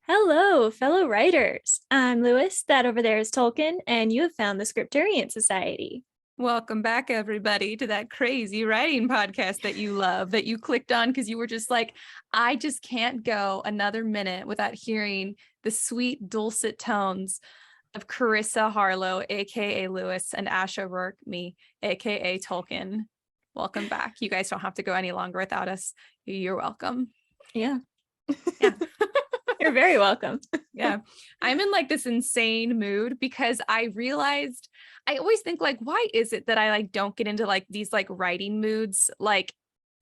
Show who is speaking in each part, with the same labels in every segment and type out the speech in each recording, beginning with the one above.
Speaker 1: Hello, fellow writers. I'm Lewis. That over there is Tolkien, and you have found the Scripturient Society.
Speaker 2: Welcome back, everybody, to that crazy writing podcast that you love, that you clicked on because you were just like, I just can't go another minute without hearing the sweet, dulcet tones of Karissa Harlow, aka Lewis, and Ash O'Rourke, me, aka Tolkien. Welcome back. You guys don't have to go any longer without us. You're welcome.
Speaker 1: Yeah. You're very welcome.
Speaker 2: Yeah. I'm in like this insane mood because I realized I always think like, why is it that I like don't get into like these like writing moods like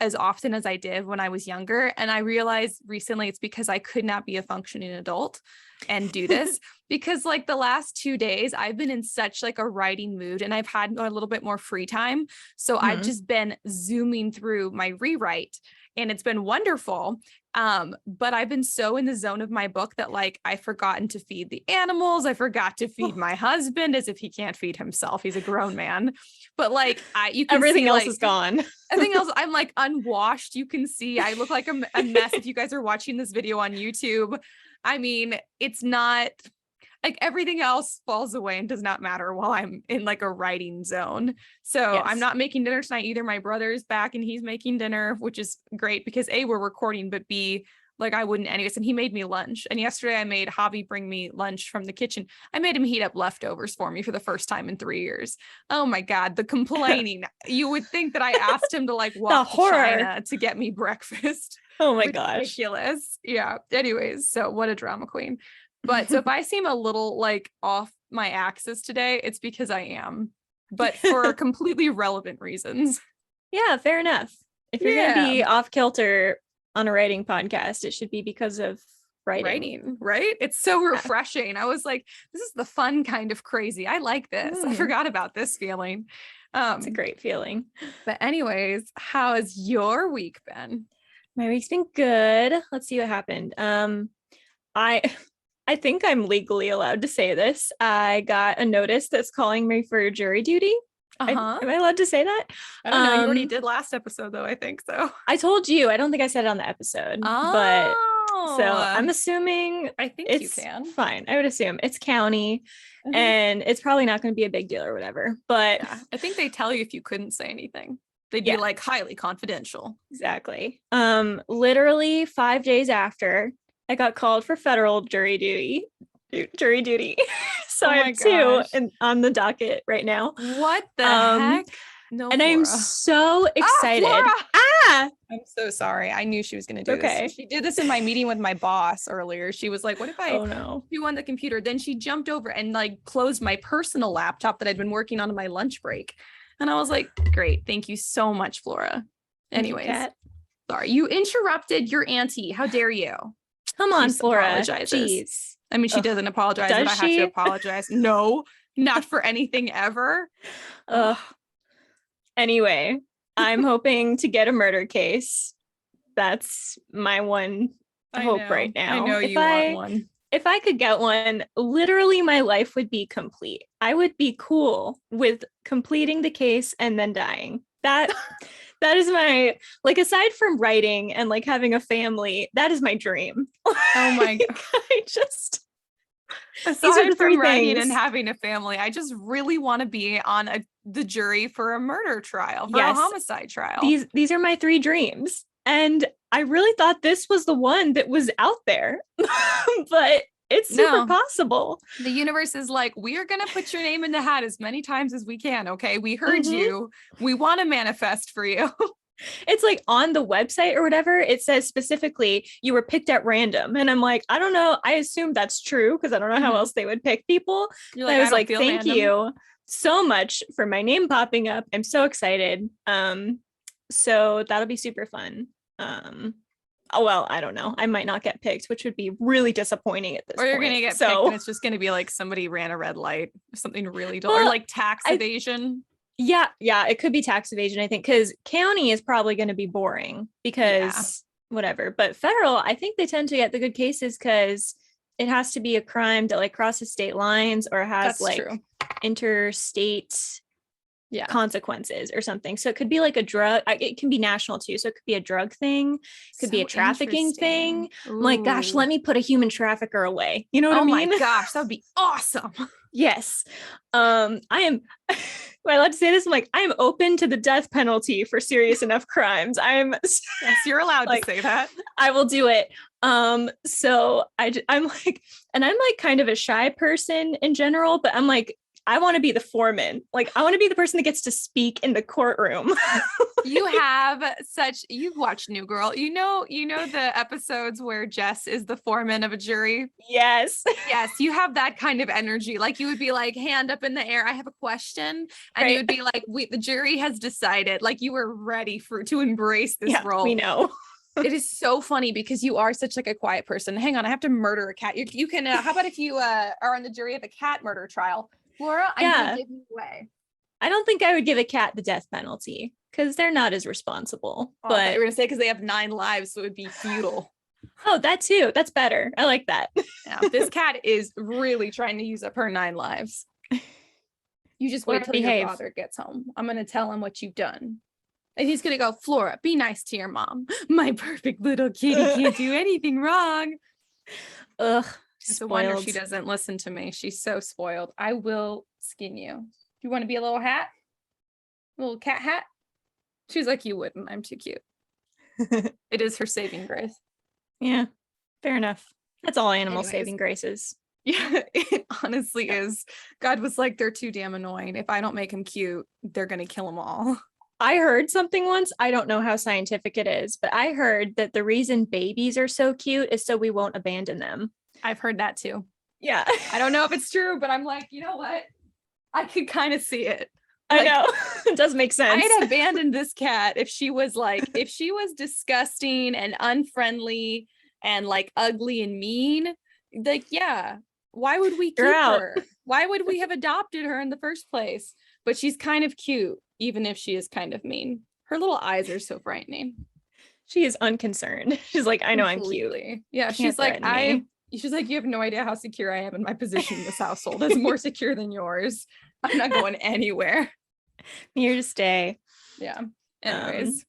Speaker 2: as often as I did when I was younger? And I realized recently it's because I could not be a functioning adult and do this because like the last 2 days I've been in such like a writing mood and I've had a little bit more free time. So I've just been zooming through my rewrite and it's been wonderful. But I've been so in the zone of my book that like I've forgotten to feed the animals. I forgot to feed my husband as if he can't feed himself. He's a grown man. But like you can
Speaker 1: everything
Speaker 2: see,
Speaker 1: else
Speaker 2: like,
Speaker 1: is gone.
Speaker 2: Everything else, I'm like unwashed. You can see I look like a mess if you guys are watching this video on YouTube. I mean, it's not like everything else falls away and does not matter while I'm in like a writing zone. So
Speaker 1: Yes.
Speaker 2: I'm not making dinner tonight either. My brother's back and he's making dinner, which is great because A, we're recording, but B, like I wouldn't anyways. And he made me lunch. And yesterday I made Javi bring me lunch from the kitchen. I made him heat up leftovers for me for the first time in 3 years. Oh my God, the complaining. You would think that I asked him to like walk to China to get me breakfast.
Speaker 1: Oh my gosh.
Speaker 2: Ridiculous. Yeah. Anyways, so what a drama queen. But so if I seem a little like off my axis today, it's because I am, but for completely relevant reasons.
Speaker 1: Yeah, fair enough. If you're going to be off kilter on a writing podcast, it should be because of writing,
Speaker 2: right? It's so refreshing. I was like, this is the fun kind of crazy. I like this. I forgot about this feeling.
Speaker 1: It's a great feeling.
Speaker 2: But anyways, how has your week been?
Speaker 1: My week's been good. Let's see what happened. I think I'm legally allowed to say this. I got a notice that's calling me for jury duty. Am I allowed to say that?
Speaker 2: I don't know. You already did last episode, though. I think so.
Speaker 1: I told you. I don't think I said it on the episode. But so I'm assuming
Speaker 2: I think
Speaker 1: it's
Speaker 2: you can.
Speaker 1: Fine. I would assume it's county and it's probably not going to be a big deal or whatever. But
Speaker 2: yeah, I think they tell you if you couldn't say anything. They'd be like highly confidential.
Speaker 1: Exactly. Literally 5 days after I got called for federal jury duty. So I have two on the docket right now.
Speaker 2: What the heck?
Speaker 1: No, and Flora. I'm so excited.
Speaker 2: I'm so sorry. I knew she was going to do this. She did this in my meeting with my boss earlier. She was like, what if I do on the computer? Then she jumped over and like closed my personal laptop that I'd been working on in my lunch break. And I was like, great. Thank you so much, Flora. Anyways, sorry. You interrupted your auntie. How dare you?
Speaker 1: Come on, Flora.
Speaker 2: Apologizes.
Speaker 1: Jeez.
Speaker 2: I mean, she doesn't apologize, but I have to apologize. No, not for anything ever.
Speaker 1: Anyway, I'm hoping to get a murder case. That's my one hope right now.
Speaker 2: I know you want one.
Speaker 1: If I could get one, literally my life would be complete. I would be cool with completing the case and then dying. That is my, like, aside from writing and like having a family, that is my dream.
Speaker 2: Oh my God. Aside from writing and having a family, I just really want to be on the jury for a murder trial, for a homicide trial.
Speaker 1: These are my 3 dreams. And I really thought this was the one that was out there, but it's super possible.
Speaker 2: The universe is like, we are going to put your name in the hat as many times as we can. Okay. We heard you. We want to manifest for you.
Speaker 1: It's like on the website or whatever, it says specifically you were picked at random. And I'm like, I don't know. I assume that's true because I don't know how else they would pick people.
Speaker 2: You're like,
Speaker 1: I was like, thank you so much for my name popping up. I'm so excited. So that'll be super fun. Oh, well, I don't know. I might not get picked, which would be really disappointing at this point.
Speaker 2: Or you're going to get picked and it's just going to be like somebody ran a red light, something really dull, or like tax evasion.
Speaker 1: Yeah, it could be tax evasion, I think, because county is probably going to be boring because whatever. But federal, I think they tend to get the good cases because it has to be a crime that like crosses state lines or has interstate consequences or something. So it could be like a drug, it can be national too. So it could be a drug thing, it could be a trafficking thing. I'm like, gosh, let me put a human trafficker away. You know what I mean?
Speaker 2: Oh my gosh, that would be awesome.
Speaker 1: Yes. I am, am I allowed to say this? I'm like, I'm open to the death penalty for serious enough crimes.
Speaker 2: Yes, you're allowed to say that.
Speaker 1: I will do it. So I'm like, and I'm like kind of a shy person in general, but I'm like, I want to be the foreman. Like, I want to be the person that gets to speak in the courtroom.
Speaker 2: You've watched New Girl. You know the episodes where Jess is the foreman of a jury?
Speaker 1: Yes.
Speaker 2: Yes, you have that kind of energy. Like, you would be like, hand up in the air, I have a question. And you would be like, the jury has decided. Like, you were ready to embrace this role.
Speaker 1: We know.
Speaker 2: It is so funny because you are such like a quiet person. Hang on, I have to murder a cat. You can, how about if you are on the jury of a cat murder trial? Laura, I'm gonna give you away.
Speaker 1: I don't think I would give a cat the death penalty because they're not as responsible. But
Speaker 2: you were gonna say because they have 9 lives, so it would be futile.
Speaker 1: Oh, that too. That's better. I like that.
Speaker 2: Yeah, this cat is really trying to use up her 9 lives. You just wait till your father gets home. I'm gonna tell him what you've done. And he's gonna go, Flora, be nice to your mom. My perfect little kitty can't do anything wrong.
Speaker 1: Ugh.
Speaker 2: It's a wonder she doesn't listen to me. She's so spoiled. I will skin you. Do you want to be a little hat? A little cat hat? She's like, you wouldn't. I'm too cute. It is her saving grace.
Speaker 1: Yeah, fair enough. That's all animal saving graces.
Speaker 2: Yeah, it honestly is. God was like, they're too damn annoying. If I don't make them cute, they're going to kill them all.
Speaker 1: I heard something once. I don't know how scientific it is, but I heard that the reason babies are so cute is so we won't abandon them.
Speaker 2: I've heard that too.
Speaker 1: Yeah.
Speaker 2: I don't know if it's true, but I'm like, you know what? I could kind of see it.
Speaker 1: Like, I know. It does make sense.
Speaker 2: I'd abandoned this cat if she was disgusting and unfriendly and like ugly and mean. Like, yeah, why would we keep her? Why would we have adopted her in the first place? But she's kind of cute, even if she is kind of mean. Her little eyes are so frightening.
Speaker 1: She is unconcerned. She's like, I know completely.
Speaker 2: I'm cute. Yeah, she's like, she's like, you have no idea how secure I am in my position in this household. It's more secure than yours. I'm not going anywhere.
Speaker 1: I'm here to stay.
Speaker 2: Yeah. Anyways,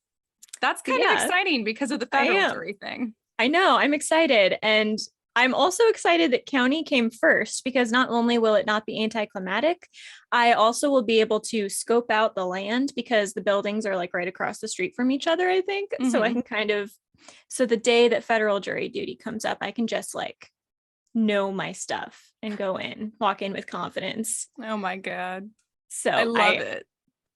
Speaker 2: that's kind of exciting because of the federal jury thing.
Speaker 1: I know. I'm excited. And I'm also excited that county came first because not only will it not be anticlimactic, I also will be able to scope out the land because the buildings are like right across the street from each other, I think. Mm-hmm. So I can so the day that federal jury duty comes up, I can just like know my stuff and walk in with confidence.
Speaker 2: Oh my God.
Speaker 1: So
Speaker 2: I love it.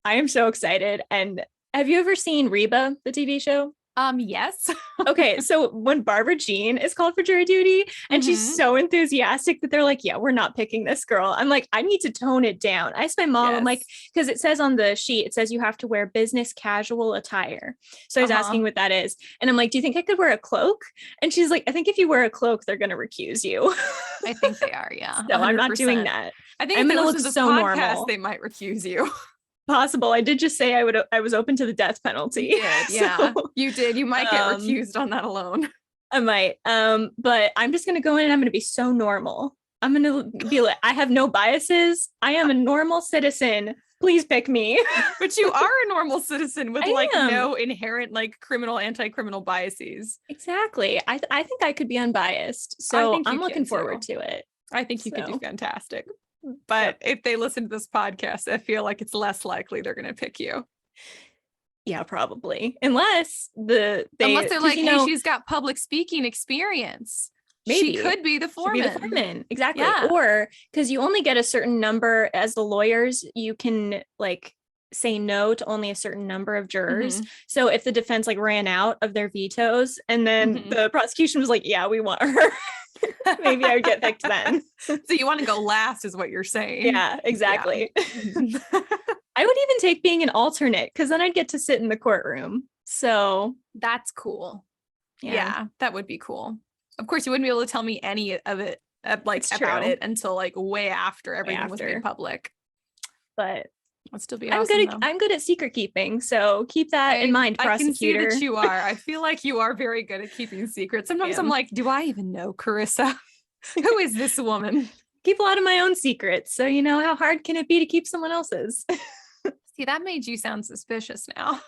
Speaker 1: I am so excited. And have you ever seen Reba, the TV show?
Speaker 2: Yes.
Speaker 1: Okay, so when Barbara Jean is called for jury duty and she's so enthusiastic that they're like, yeah, we're not picking this girl. I'm like, I need to tone it down. I asked my mom, I'm like, because it says on the sheet, it says you have to wear business casual attire. So I was asking what that is. And I'm like, do you think I could wear a cloak? And she's like, I think if you wear a cloak, they're going to recuse you.
Speaker 2: I think they are, yeah.
Speaker 1: So 100%. I'm not doing that.
Speaker 2: I think I'm going to look so podcast, normal. They might recuse you.
Speaker 1: Possible. I did just say I was open to the death penalty.
Speaker 2: You did, yeah. You did. You might get recused on that alone.
Speaker 1: I might. But I'm just gonna go in and I'm gonna be so normal. I'm gonna be like, I have no biases. I am a normal citizen. Please pick me.
Speaker 2: But you are a normal citizen with no inherent anti-criminal biases.
Speaker 1: Exactly. I think I could be unbiased. So I'm looking forward to it.
Speaker 2: I think you could do fantastic. But if they listen to this podcast, I feel like it's less likely they're going to pick you.
Speaker 1: Yeah, probably. Unless they're
Speaker 2: like, hey, she's got public speaking experience. Maybe. She could be the foreman.
Speaker 1: Exactly. Yeah. Or because you only get a certain number as the lawyers, you can like say no to only a certain number of jurors. So if the defense like ran out of their vetoes and then the prosecution was like, yeah, we want her. Maybe I would get picked then.
Speaker 2: So you want to go last is what you're saying.
Speaker 1: Yeah, exactly. Yeah. I would even take being an alternate because then I'd get to sit in the courtroom. So
Speaker 2: that's cool. Yeah, that would be cool. Of course, you wouldn't be able to tell me any of it about it until like way after everything was made public.
Speaker 1: But
Speaker 2: it'd still be awesome.
Speaker 1: I'm good at secret keeping, so keep that in mind, prosecutor.
Speaker 2: I can see that you are. I feel like you are very good at keeping secrets. Sometimes I'm like, do I even know Karissa? Who is this woman?
Speaker 1: Keep a lot of my own secrets, so you know how hard can it be to keep someone else's?
Speaker 2: See, that made you sound suspicious now.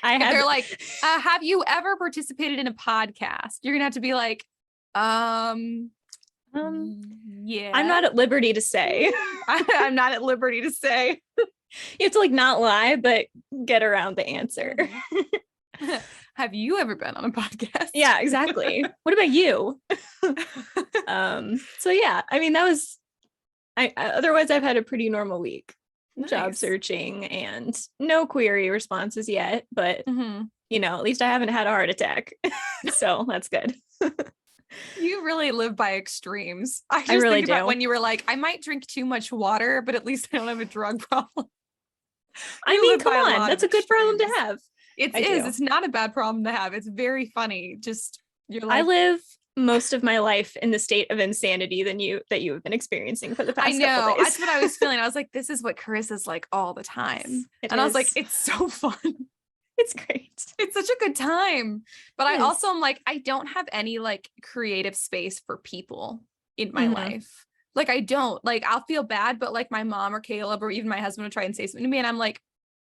Speaker 1: I
Speaker 2: If
Speaker 1: have.
Speaker 2: they're like, have you ever participated in a podcast? You're gonna have to be like, yeah.
Speaker 1: I'm not at liberty to say.
Speaker 2: I'm not at liberty to say.
Speaker 1: You have to like not lie, but get around the answer.
Speaker 2: Have you ever been on a podcast?
Speaker 1: Yeah, exactly. What about you? So yeah, I mean, that was otherwise I've had a pretty normal week.
Speaker 2: Nice.
Speaker 1: Job searching and no query responses yet, but you know, at least I haven't had a heart attack. So that's good.
Speaker 2: You really live by extremes. I just
Speaker 1: really
Speaker 2: think about
Speaker 1: do.
Speaker 2: when you were like, I might drink too much water, but at least I don't have a drug problem.
Speaker 1: I
Speaker 2: You
Speaker 1: mean,
Speaker 2: live
Speaker 1: come
Speaker 2: by a
Speaker 1: on,
Speaker 2: lot
Speaker 1: that's
Speaker 2: of
Speaker 1: a good problem to
Speaker 2: extremes.
Speaker 1: have.
Speaker 2: It
Speaker 1: I
Speaker 2: is.
Speaker 1: do.
Speaker 2: It's not a bad problem to have. It's very funny. Just you're
Speaker 1: I
Speaker 2: like,
Speaker 1: live most of my life in the state of insanity that you have been experiencing for the past
Speaker 2: I know.
Speaker 1: couple days.
Speaker 2: That's what I was feeling. I was like, this is what Carissa's like all the time.
Speaker 1: It
Speaker 2: And I was like,
Speaker 1: is.
Speaker 2: it's so fun.
Speaker 1: It's great.
Speaker 2: It's such a good time. But I
Speaker 1: It is.
Speaker 2: also am like, I don't have any like creative space for people in my life. Like I don't. Like I'll feel bad, but like my mom or Caleb or even my husband will try and say something to me and I'm like,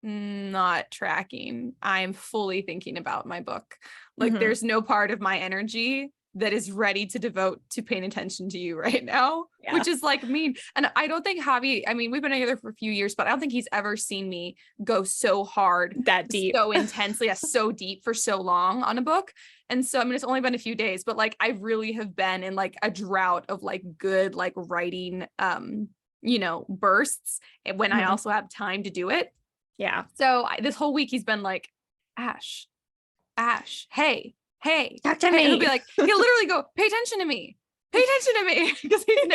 Speaker 2: not tracking. I'm fully thinking about my book. Like there's no part of my energy that is ready to devote to paying attention to you right now, which is like mean. And I don't think Javi, I mean, we've been together for a few years, but I don't think he's ever seen me go so hard,
Speaker 1: that deep,
Speaker 2: so intensely, so deep for so long on a book. And so, I mean, it's only been a few days, but like, I really have been in like a drought of like good, like writing, you know, bursts when I also have time to do it.
Speaker 1: Yeah.
Speaker 2: So this whole week he's been like, Ash, hey,
Speaker 1: talk to
Speaker 2: me.
Speaker 1: me.
Speaker 2: He'll be like, he'll literally go, pay attention to me. Because he's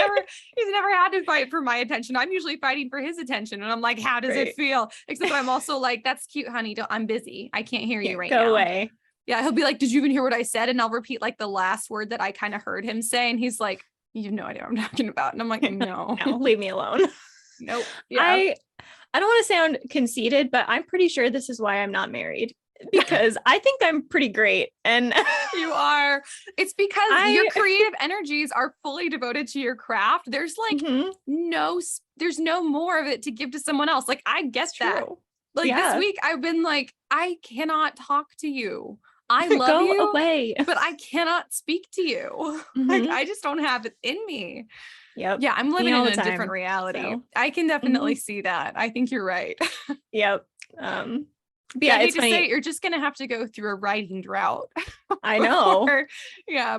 Speaker 2: never had to fight for my attention. I'm usually fighting for his attention. And I'm like, how does it feel? Except I'm also like, that's cute, honey. I'm busy. I can't hear you right now.
Speaker 1: Go away.
Speaker 2: Yeah. He'll be like, did you even hear what I said? And I'll repeat like the last word that I kind of heard him say. And he's like, you have no idea what I'm talking about. And I'm like, no,
Speaker 1: leave me alone.
Speaker 2: Nope. Yeah.
Speaker 1: I don't want to sound conceited, but I'm pretty sure this is why I'm not married, because I think I'm pretty great. And
Speaker 2: you are. It's because your creative energies are fully devoted to your craft. There's like there's no more of it to give to someone else. Like I get that. Like this week I've been like, I cannot talk to you. I love
Speaker 1: Go
Speaker 2: you
Speaker 1: away,
Speaker 2: but I cannot speak to you. Like I just don't have it in me.
Speaker 1: Yep.
Speaker 2: Yeah, I'm living in a different reality.
Speaker 1: So.
Speaker 2: I can definitely see that. I think you're right.
Speaker 1: Yep.
Speaker 2: Yeah,
Speaker 1: I hate
Speaker 2: to say you're just gonna have to go through a writing drought.
Speaker 1: I know.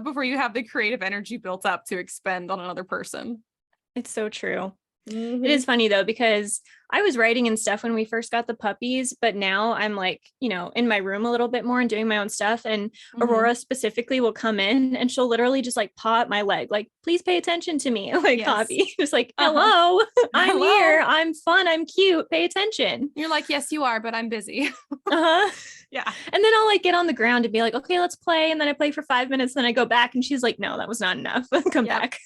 Speaker 2: Before you have the creative energy built up to expend on another person.
Speaker 1: It's so true. It is funny though, because I was writing and stuff when we first got the puppies, but now I'm like, you know, in my room a little bit more and doing my own stuff. And Aurora specifically will come in and she'll literally just like paw at my leg, like, please pay attention to me. Like Poppy, just like, hello, I'm here. I'm fun. I'm cute. Pay attention.
Speaker 2: You're like, yes, you are, but I'm busy. Yeah.
Speaker 1: And then I'll like get on the ground and be like, okay, let's play. And then I play for 5 minutes. Then I go back and she's like, no, that was not enough. Come back.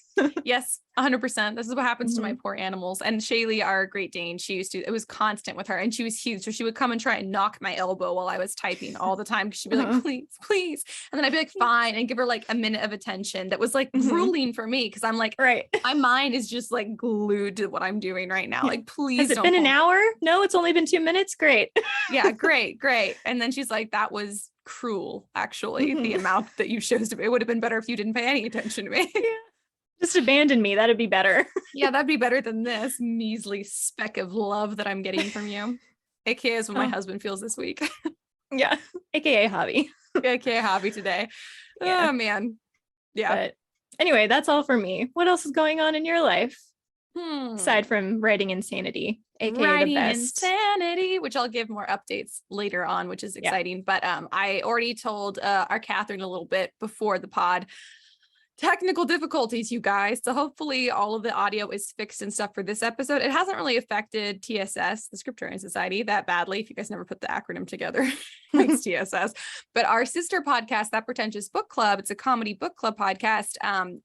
Speaker 2: Yes, 100%. This is what happens to my poor animals. And Shaylee, our Great Dane, it was constant with her and she was huge. So she would come and try and knock my elbow while I was typing all the time. Cause she'd be like, please. And then I'd be like, fine. And give her like a minute of attention. That was like grueling for me. Cause I'm like, my mind is just like glued to what I'm doing right now. Like, please.
Speaker 1: Has it been an hour? No, it's only been 2 minutes. Great.
Speaker 2: Yeah. Great. And then she's like, that was cruel. Actually, the amount that you chose to me, it would have been better if you didn't pay any attention to me.
Speaker 1: Just abandon me. That'd be better.
Speaker 2: Yeah, that'd be better than this measly speck of love that I'm getting from you. AKA is what my husband feels this week.
Speaker 1: Yeah. AKA hobby.
Speaker 2: AKA hobby today. Yeah. Oh man. Yeah.
Speaker 1: But anyway, that's all for me. What else is going on in your life? Aside from writing insanity, aka
Speaker 2: writing
Speaker 1: the best.
Speaker 2: Insanity, which I'll give more updates later on, which is exciting. But I already told our Katherine a little bit before the pod. Technical difficulties, you guys. So hopefully all of the audio is fixed and stuff for this episode. It hasn't really affected TSS, the Scripturient Society, that badly. If you guys never put the acronym together, it's TSS. But our sister podcast, That Pretentious Book Club, it's a comedy book club podcast.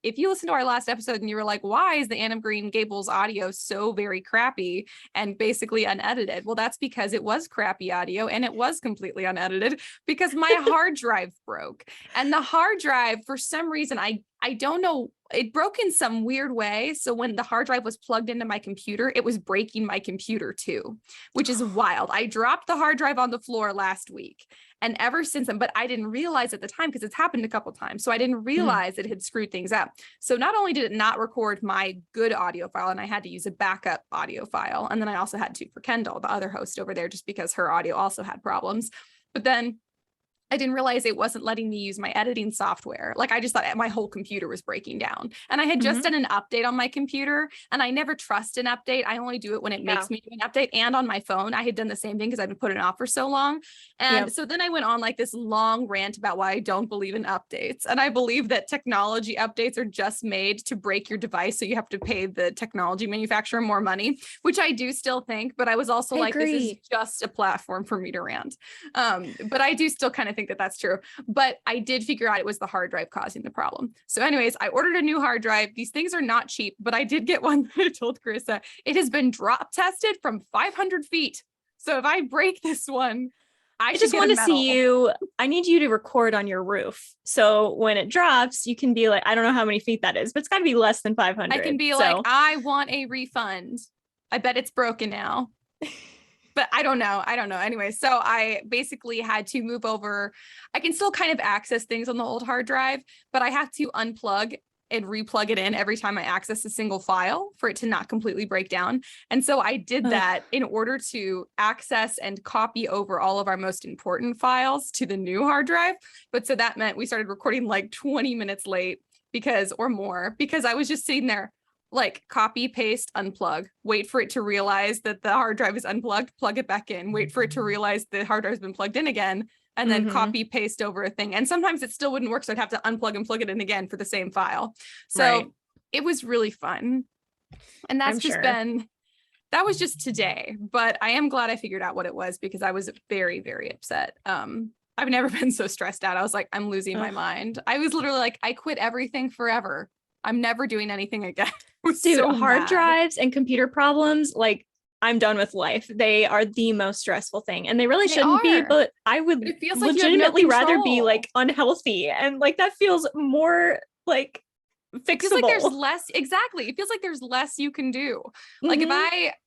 Speaker 2: If you listen to our last episode and you were like, why is the Anne of Green Gables audio so very crappy and basically unedited? Well, that's because it was crappy audio and it was completely unedited because my hard drive broke. And the hard drive, for some reason, I I don't know, it broke in some weird way. So when the hard drive was plugged into my computer, it was breaking my computer too, which is wild. I dropped the hard drive on the floor last week. And ever since then, but I didn't realize at the time because it's happened a couple of times. So I didn't realize it had screwed things up. So not only did it not record my good audio file, and I had to use a backup audio file. And then I also had to for Kendall, the other host over there, just because her audio also had problems. But then I didn't realize it wasn't letting me use my editing software. Like I just thought my whole computer was breaking down. And I had just done an update on my computer, and I never trust an update. I only do it when it makes me do an update. And on my phone, I had done the same thing because I've been putting it off for so long. And so then I went on like this long rant about why I don't believe in updates. And I believe that technology updates are just made to break your device. So you have to pay the technology manufacturer more money, which I do still think. But I was also like, this is just a platform for me to rant. But I do still kind of think that that's true. But I did figure out it was the hard drive causing the problem. So anyways, I ordered a new hard drive. These things are not cheap, but I did get one that I told Karissa, it has been drop tested from 500 feet. So if I break this one, I
Speaker 1: just want to see you. I need you to record on your roof. So when it drops, you can be like, I don't know how many feet that is, but it's got to be less than 500.
Speaker 2: I can be like, I want a refund. I bet it's broken now. But I don't know. Anyway, so I basically had to move over. I can still kind of access things on the old hard drive, but I have to unplug and replug it in every time I access a single file for it to not completely break down. And so I did that in order to access and copy over all of our most important files to the new hard drive. But so that meant we started recording like 20 minutes late or more, because I was just sitting there like copy, paste, unplug, wait for it to realize that the hard drive is unplugged, plug it back in, wait for it to realize the hard drive has been plugged in again, and then copy, paste over a thing. And sometimes it still wouldn't work. So I'd have to unplug and plug it in again for the same file. So it was really fun. And that's that was just today, but I am glad I figured out what it was, because I was very, very upset. I've never been so stressed out. I was like, I'm losing my mind. I was literally like, I quit everything forever. I'm never doing anything again.
Speaker 1: Dude, so hard drives and computer problems, like I'm done with life. They are the most stressful thing, and they really shouldn't be, but I would legitimately rather be like unhealthy, and like that feels more like fixable.
Speaker 2: It feels like there's less, exactly. It feels like there's less you can do. Like if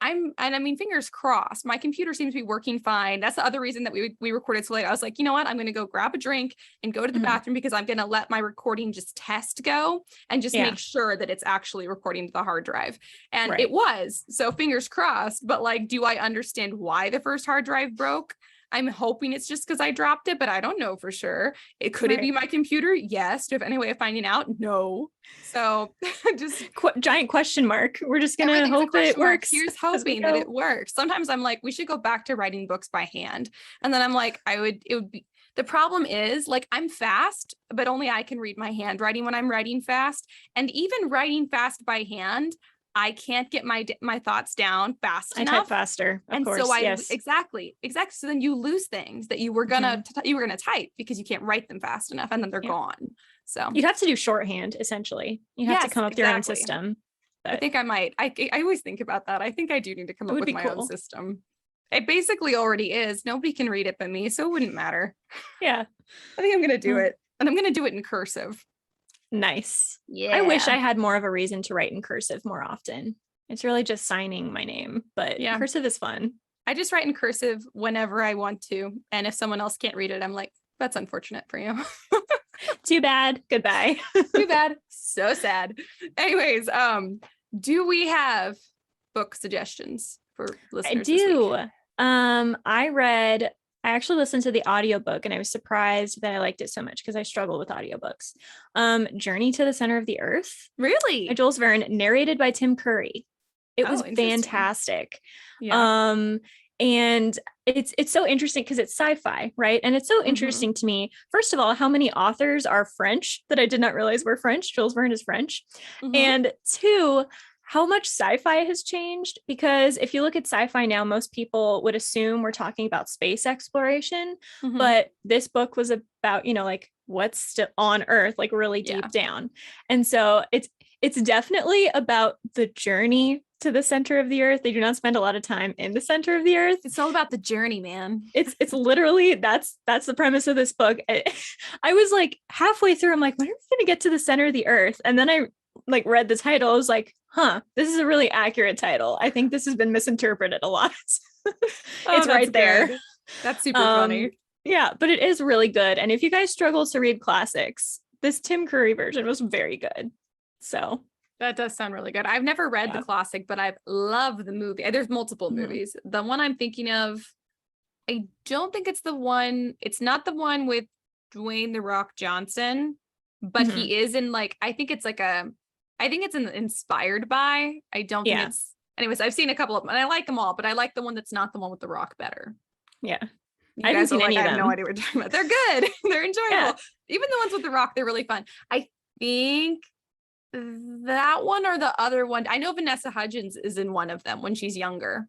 Speaker 2: I mean, fingers crossed, my computer seems to be working fine. That's the other reason that we recorded so late. I was like, you know what? I'm going to go grab a drink and go to the bathroom, because I'm going to let my recording just test go and just make sure that it's actually recording to the hard drive. And it was, so fingers crossed. But like, do I understand why the first hard drive broke? I'm hoping it's just because I dropped it, but I don't know for sure. Could it be my computer? Yes. Do you have any way of finding out? No. So just
Speaker 1: giant question mark. We're just going to hope it works.
Speaker 2: Here's hoping that it works. Sometimes I'm like, we should go back to writing books by hand. And then I'm like, it would be, the problem is like, I'm fast, but only I can read my handwriting when I'm writing fast. And even writing fast by hand, I can't get my thoughts down fast enough.
Speaker 1: I type faster, of course.
Speaker 2: So exactly. So then you lose things that you were gonna type because you can't write them fast enough, and then they're gone. So
Speaker 1: you'd have to do shorthand essentially. You have to come up with your own system.
Speaker 2: But I think I might. I always think about that. I think I do need to come up with my own system. It basically already is. Nobody can read it but me, so it wouldn't matter.
Speaker 1: Yeah,
Speaker 2: I think I'm gonna do it, and I'm gonna do it in cursive.
Speaker 1: Nice. Yeah. I wish I had more of a reason to write in cursive more often. It's really just signing my name, but cursive is fun.
Speaker 2: I just write in cursive whenever I want to. And if someone else can't read it, I'm like, that's unfortunate for you.
Speaker 1: Too bad. Goodbye.
Speaker 2: Too bad. So sad. Anyways, do we have book suggestions for listeners?
Speaker 1: I do. I actually listened to the audiobook, and I was surprised that I liked it so much because I struggle with audiobooks. Journey to the Center of the Earth.
Speaker 2: Really?
Speaker 1: By Jules Verne, narrated by Tim Curry. It was fantastic. Yeah. And it's so interesting because it's sci-fi, right? And it's so interesting to me, first of all, how many authors are French that I did not realize were French. Jules Verne is French. And two, how much sci-fi has changed, because if you look at sci-fi now, most people would assume we're talking about space exploration, but this book was about, like what's still on Earth, like really deep down. And so it's definitely about the journey to the center of the earth. They do not spend a lot of time in the center of the earth.
Speaker 2: It's all about the journey, man.
Speaker 1: It's literally that's the premise of this book. I was like halfway through, I'm like, when are we gonna get to the center of the earth? And then I like read the title. I was like, this is a really accurate title. I think this has been misinterpreted a lot. It's right there.
Speaker 2: Good. That's super funny.
Speaker 1: Yeah, but it is really good. And if you guys struggle to read classics, this Tim Curry version was very good. So
Speaker 2: that does sound really good. I've never read the classic, but I've loved the movie. There's multiple movies. The one I'm thinking of, I don't think it's the one. It's not the one with Dwayne The Rock Johnson, but he is in like, I think it's inspired by. I don't think it's. Anyways, I've seen a couple of them and I like them all, but I like the one that's not the one with The Rock better.
Speaker 1: Yeah.
Speaker 2: I haven't seen any of them. I have no idea what you're talking about. They're good. They're enjoyable. Yeah. Even the ones with The Rock, they're really fun. I think that one or the other one. I know Vanessa Hudgens is in one of them when she's younger.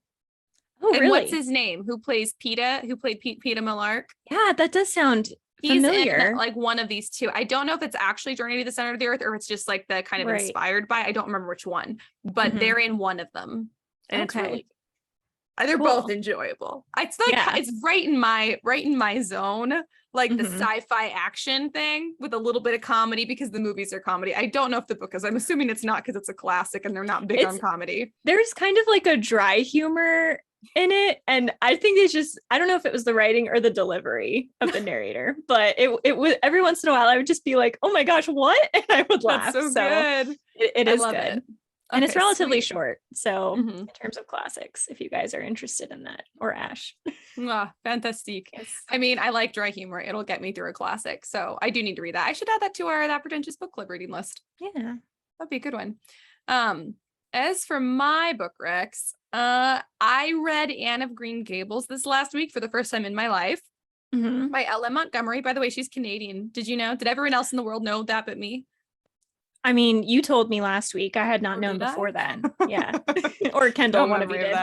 Speaker 1: Oh,
Speaker 2: and
Speaker 1: really?
Speaker 2: What's his name? Who plays PETA? Who played PETA Millark?
Speaker 1: Yeah, that does sound familiar.
Speaker 2: He's in like one of these two. I don't know if it's actually Journey to the Center of the Earth or if it's just like the kind of inspired by. I don't remember which one, but they're in one of them, and it's really. They're both enjoyable. It's like it's right in my zone, like the sci-fi action thing with a little bit of comedy because the movies are comedy. I don't know if the book is. I'm assuming it's not because it's a classic and they're not big on comedy.
Speaker 1: There's kind of like a dry humor in it, and I think it's just I don't know if it was the writing or the delivery of the narrator, but it was every once in a while I would just be like, oh my gosh, what? And I would laugh.
Speaker 2: That's so good.
Speaker 1: It is good. It. And it's relatively short. So in terms of classics, if you guys are interested in that, or Ash.
Speaker 2: Fantastic.
Speaker 1: Yes.
Speaker 2: I mean, I like dry humor. It'll get me through a classic. So I do need to read that. I should add that to our That Pretentious Book Club reading list.
Speaker 1: Yeah.
Speaker 2: That'd be a good one. As for my book recs, I read Anne of Green Gables this last week for the first time in my life by L.M. Montgomery. By the way, she's Canadian. Did you know? Did everyone else in the world know that but me?
Speaker 1: I mean, you told me last week. I had not known before then. Yeah. Or Kendall, one of you did.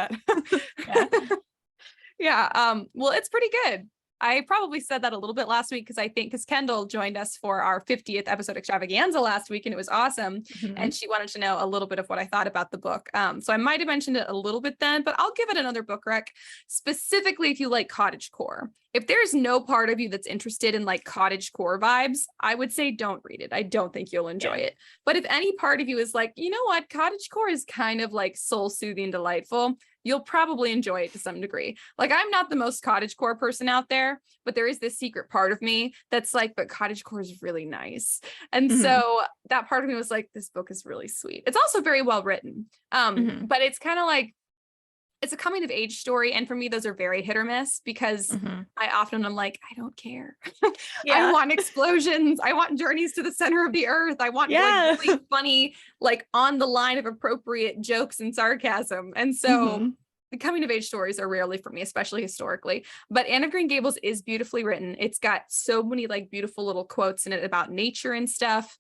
Speaker 2: Well, it's pretty good. I probably said that a little bit last week because Kendall joined us for our 50th episode extravaganza last week and it was awesome. And she wanted to know a little bit of what I thought about the book. So I might have mentioned it a little bit then, but I'll give it another book rec, specifically if you like cottagecore. If there's no part of you that's interested in like cottagecore vibes, I would say don't read it. I don't think you'll enjoy it. But if any part of you is like, you know what, cottagecore is kind of like soul soothing, delightful, you'll probably enjoy it to some degree. Like I'm not the most cottagecore person out there, but there is this secret part of me that's like, but cottagecore is really nice. And so that part of me was like, this book is really sweet. It's also very well written. But it's kind of like, it's a coming of age story. And for me, those are very hit or miss because I often am like, I don't care. I want explosions. I want journeys to the center of the earth. I want like really funny, like on the line of appropriate jokes and sarcasm. And so the coming of age stories are rarely for me, especially historically. But Anne of Green Gables is beautifully written. It's got so many like beautiful little quotes in it about nature and stuff.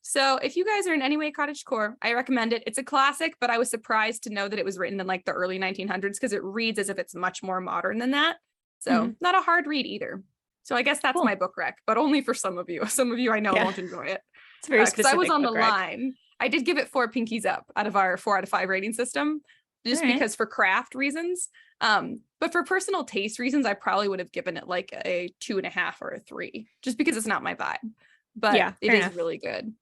Speaker 2: So if you guys are in any way cottagecore, I recommend it. It's a classic, but I was surprised to know that it was written in like the early 1900s because it reads as if it's much more modern than that. So not a hard read either. So I guess that's my book rec, but only for some of you. Some of you I know won't enjoy it.
Speaker 1: It's very specific.
Speaker 2: Because I was on the line. I did give it 4 pinkies up out of our 4 out of 5 rating system, just because for craft reasons. But for personal taste reasons, I probably would have given it like a 2.5 or a 3, just because it's not my vibe. But it is really good.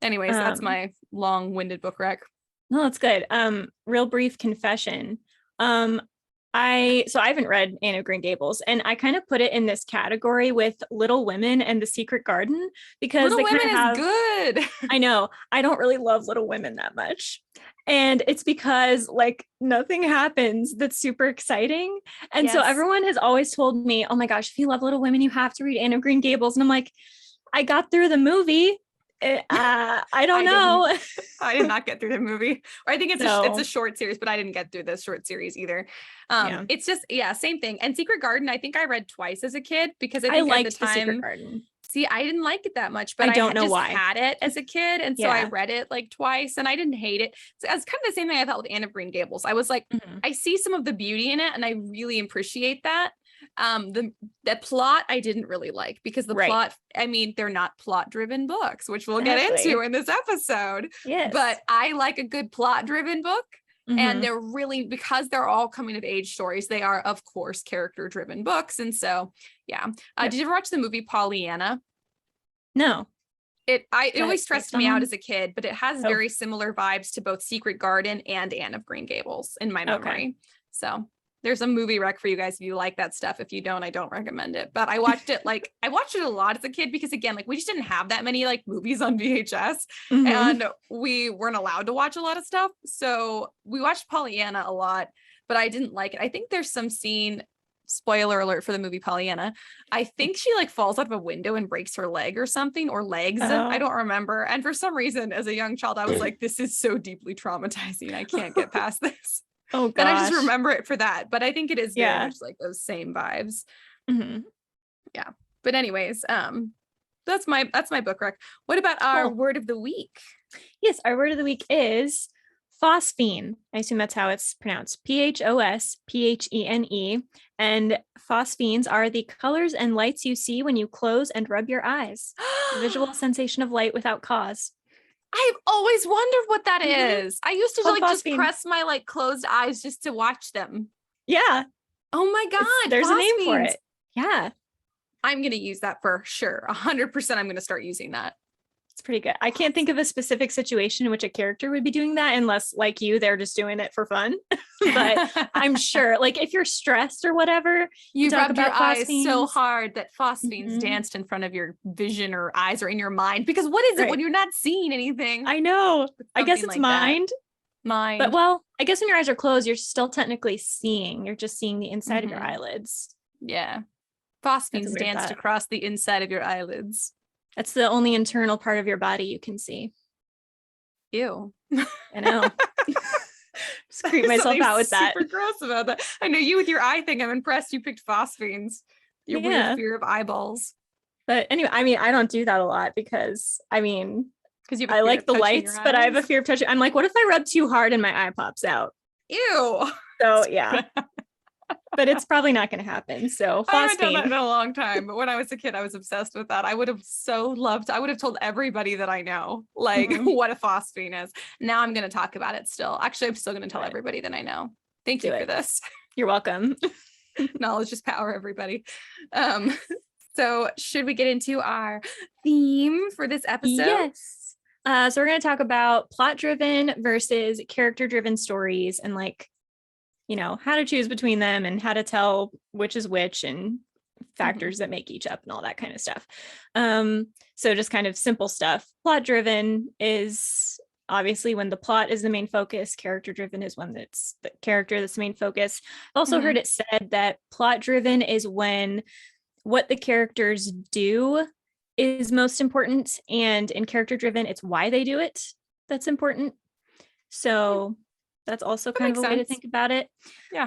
Speaker 2: Anyways, that's my long-winded book rec.
Speaker 1: No, that's good. Real brief confession. I haven't read Anne of Green Gables, and I kind of put it in this category with Little Women and The Secret Garden because
Speaker 2: Little Women is good.
Speaker 1: I know. I don't really love Little Women that much. And it's because like nothing happens that's super exciting. And so everyone has always told me, oh my gosh, if you love Little Women, you have to read Anne of Green Gables. And I'm like, I got through the movie. I don't know.
Speaker 2: I did not get through the movie. Or I think it's a short series, but I didn't get through the short series either. It's just same thing. And Secret Garden, I think I read twice as a kid because I think
Speaker 1: liked
Speaker 2: at the time,
Speaker 1: Secret Garden.
Speaker 2: See, I didn't like it that much, but
Speaker 1: I don't know why.
Speaker 2: Had it as a kid, and so I read it like twice, and I didn't hate it. So it's kind of the same thing I felt with Anne of Green Gables. I was like, I see some of the beauty in it, and I really appreciate that. The plot I didn't really like because the plot, I mean, they're not plot driven books, which we'll get into in this episode.
Speaker 1: Yes.
Speaker 2: But I like a good plot driven book. And they're really, because they're all coming of age stories, they are, of course, character driven books. And so, yeah. Did you ever watch the movie Pollyanna?
Speaker 1: No.
Speaker 2: It always stressed me out as a kid, but it has very similar vibes to both Secret Garden and Anne of Green Gables in my memory. So there's a movie rec for you guys if you like that stuff. If you don't, I don't recommend it. But I watched it I watched it a lot as a kid because, again, like we just didn't have that many like movies on VHS and we weren't allowed to watch a lot of stuff. So we watched Pollyanna a lot, but I didn't like it. I think there's some scene, spoiler alert for the movie Pollyanna, I think she like falls out of a window and breaks her leg or something, or legs. I don't remember. And for some reason, as a young child, I was like, this is so deeply traumatizing. I can't get past this.
Speaker 1: Oh gosh.
Speaker 2: Then I just remember it for that. But I think it is very much like those same vibes. Yeah. But anyways, that's my book rec. What about our word of the week?
Speaker 1: Yes, our word of the week is phosphene. I assume that's how it's pronounced. Phosphene. And phosphenes are the colors and lights you see when you close and rub your eyes. The visual sensation of light without cause.
Speaker 2: I've always wondered what that is. I used to like just press my like closed eyes just to watch them.
Speaker 1: Yeah.
Speaker 2: Oh my God.
Speaker 1: There's a name for it. Yeah.
Speaker 2: I'm going to use that for sure. 100%. I'm going to start using that.
Speaker 1: It's pretty good. I can't think of a specific situation in which a character would be doing that unless, like you, they're just doing it for fun. But I'm sure, like, if you're stressed or whatever,
Speaker 2: you rubbed your eyes so hard that phosphenes danced in front of your vision or eyes or in your mind. Because what is it when you're not seeing anything?
Speaker 1: I know. I guess it's like mind.
Speaker 2: Mind.
Speaker 1: But well, I guess when your eyes are closed, you're still technically seeing. You're just seeing the inside of your eyelids.
Speaker 2: Yeah. Phosphenes danced across the inside of your eyelids.
Speaker 1: That's the only internal part of your body you can see.
Speaker 2: Ew.
Speaker 1: I know. Just creep myself out with that.
Speaker 2: Super gross about that. I know you with your eye thing. I'm impressed you picked phosphenes. Your weird fear of eyeballs.
Speaker 1: But anyway, I mean, I don't do that a lot because I like the lights, but I have a fear of touching. I'm like, what if I rub too hard and my eye pops out?
Speaker 2: Ew.
Speaker 1: So yeah. But it's probably not going to happen. So
Speaker 2: I haven't done that in a long time. But when I was a kid, I was obsessed with that. I would have I would have told everybody that I know, like what a phosphene is. Now I'm going to talk about it still. Actually, I'm still going to tell everybody that I know. Thank you for this.
Speaker 1: You're welcome.
Speaker 2: Knowledge is power, everybody. So should we get into our theme for this episode?
Speaker 1: Yes. So we're going to talk about plot-driven versus character-driven stories and like, you know, how to choose between them and how to tell which is which and factors that make each up and all that kind of stuff. So just kind of simple stuff. Plot driven is obviously when the plot is the main focus. Character driven is when it's the character that's the main focus. I've also heard it said that plot driven is when what the characters do is most important, and in character driven it's why they do it that's important. So that's also kind of a way to think about it. Yeah.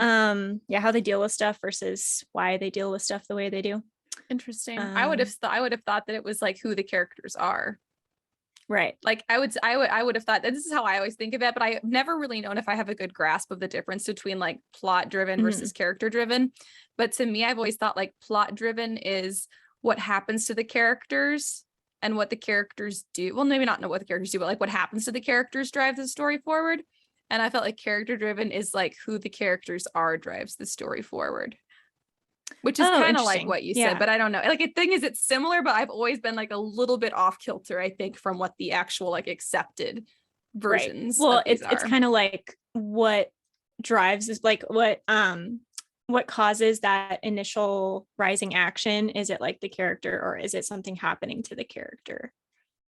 Speaker 1: How they deal with stuff versus why they deal with stuff the way they do.
Speaker 2: Interesting. I would have thought that it was like who the characters are.
Speaker 1: Right.
Speaker 2: Like I would have thought that this is how I always think of it, but I've never really known if I have a good grasp of the difference between like plot driven versus character driven. But to me, I've always thought like plot driven is what happens to the characters and what the characters do. Well, maybe not know what the characters do, but like what happens to the characters drives the story forward. And I felt like character driven is like who the characters are drives the story forward, which is kind of like what you said, but I don't know. Like the thing is, it's similar, but I've always been like a little bit off kilter, I think, from what the actual like accepted versions.
Speaker 1: Well, it's kind of like what drives is like what causes that initial rising action. Is it like the character or is it something happening to the character?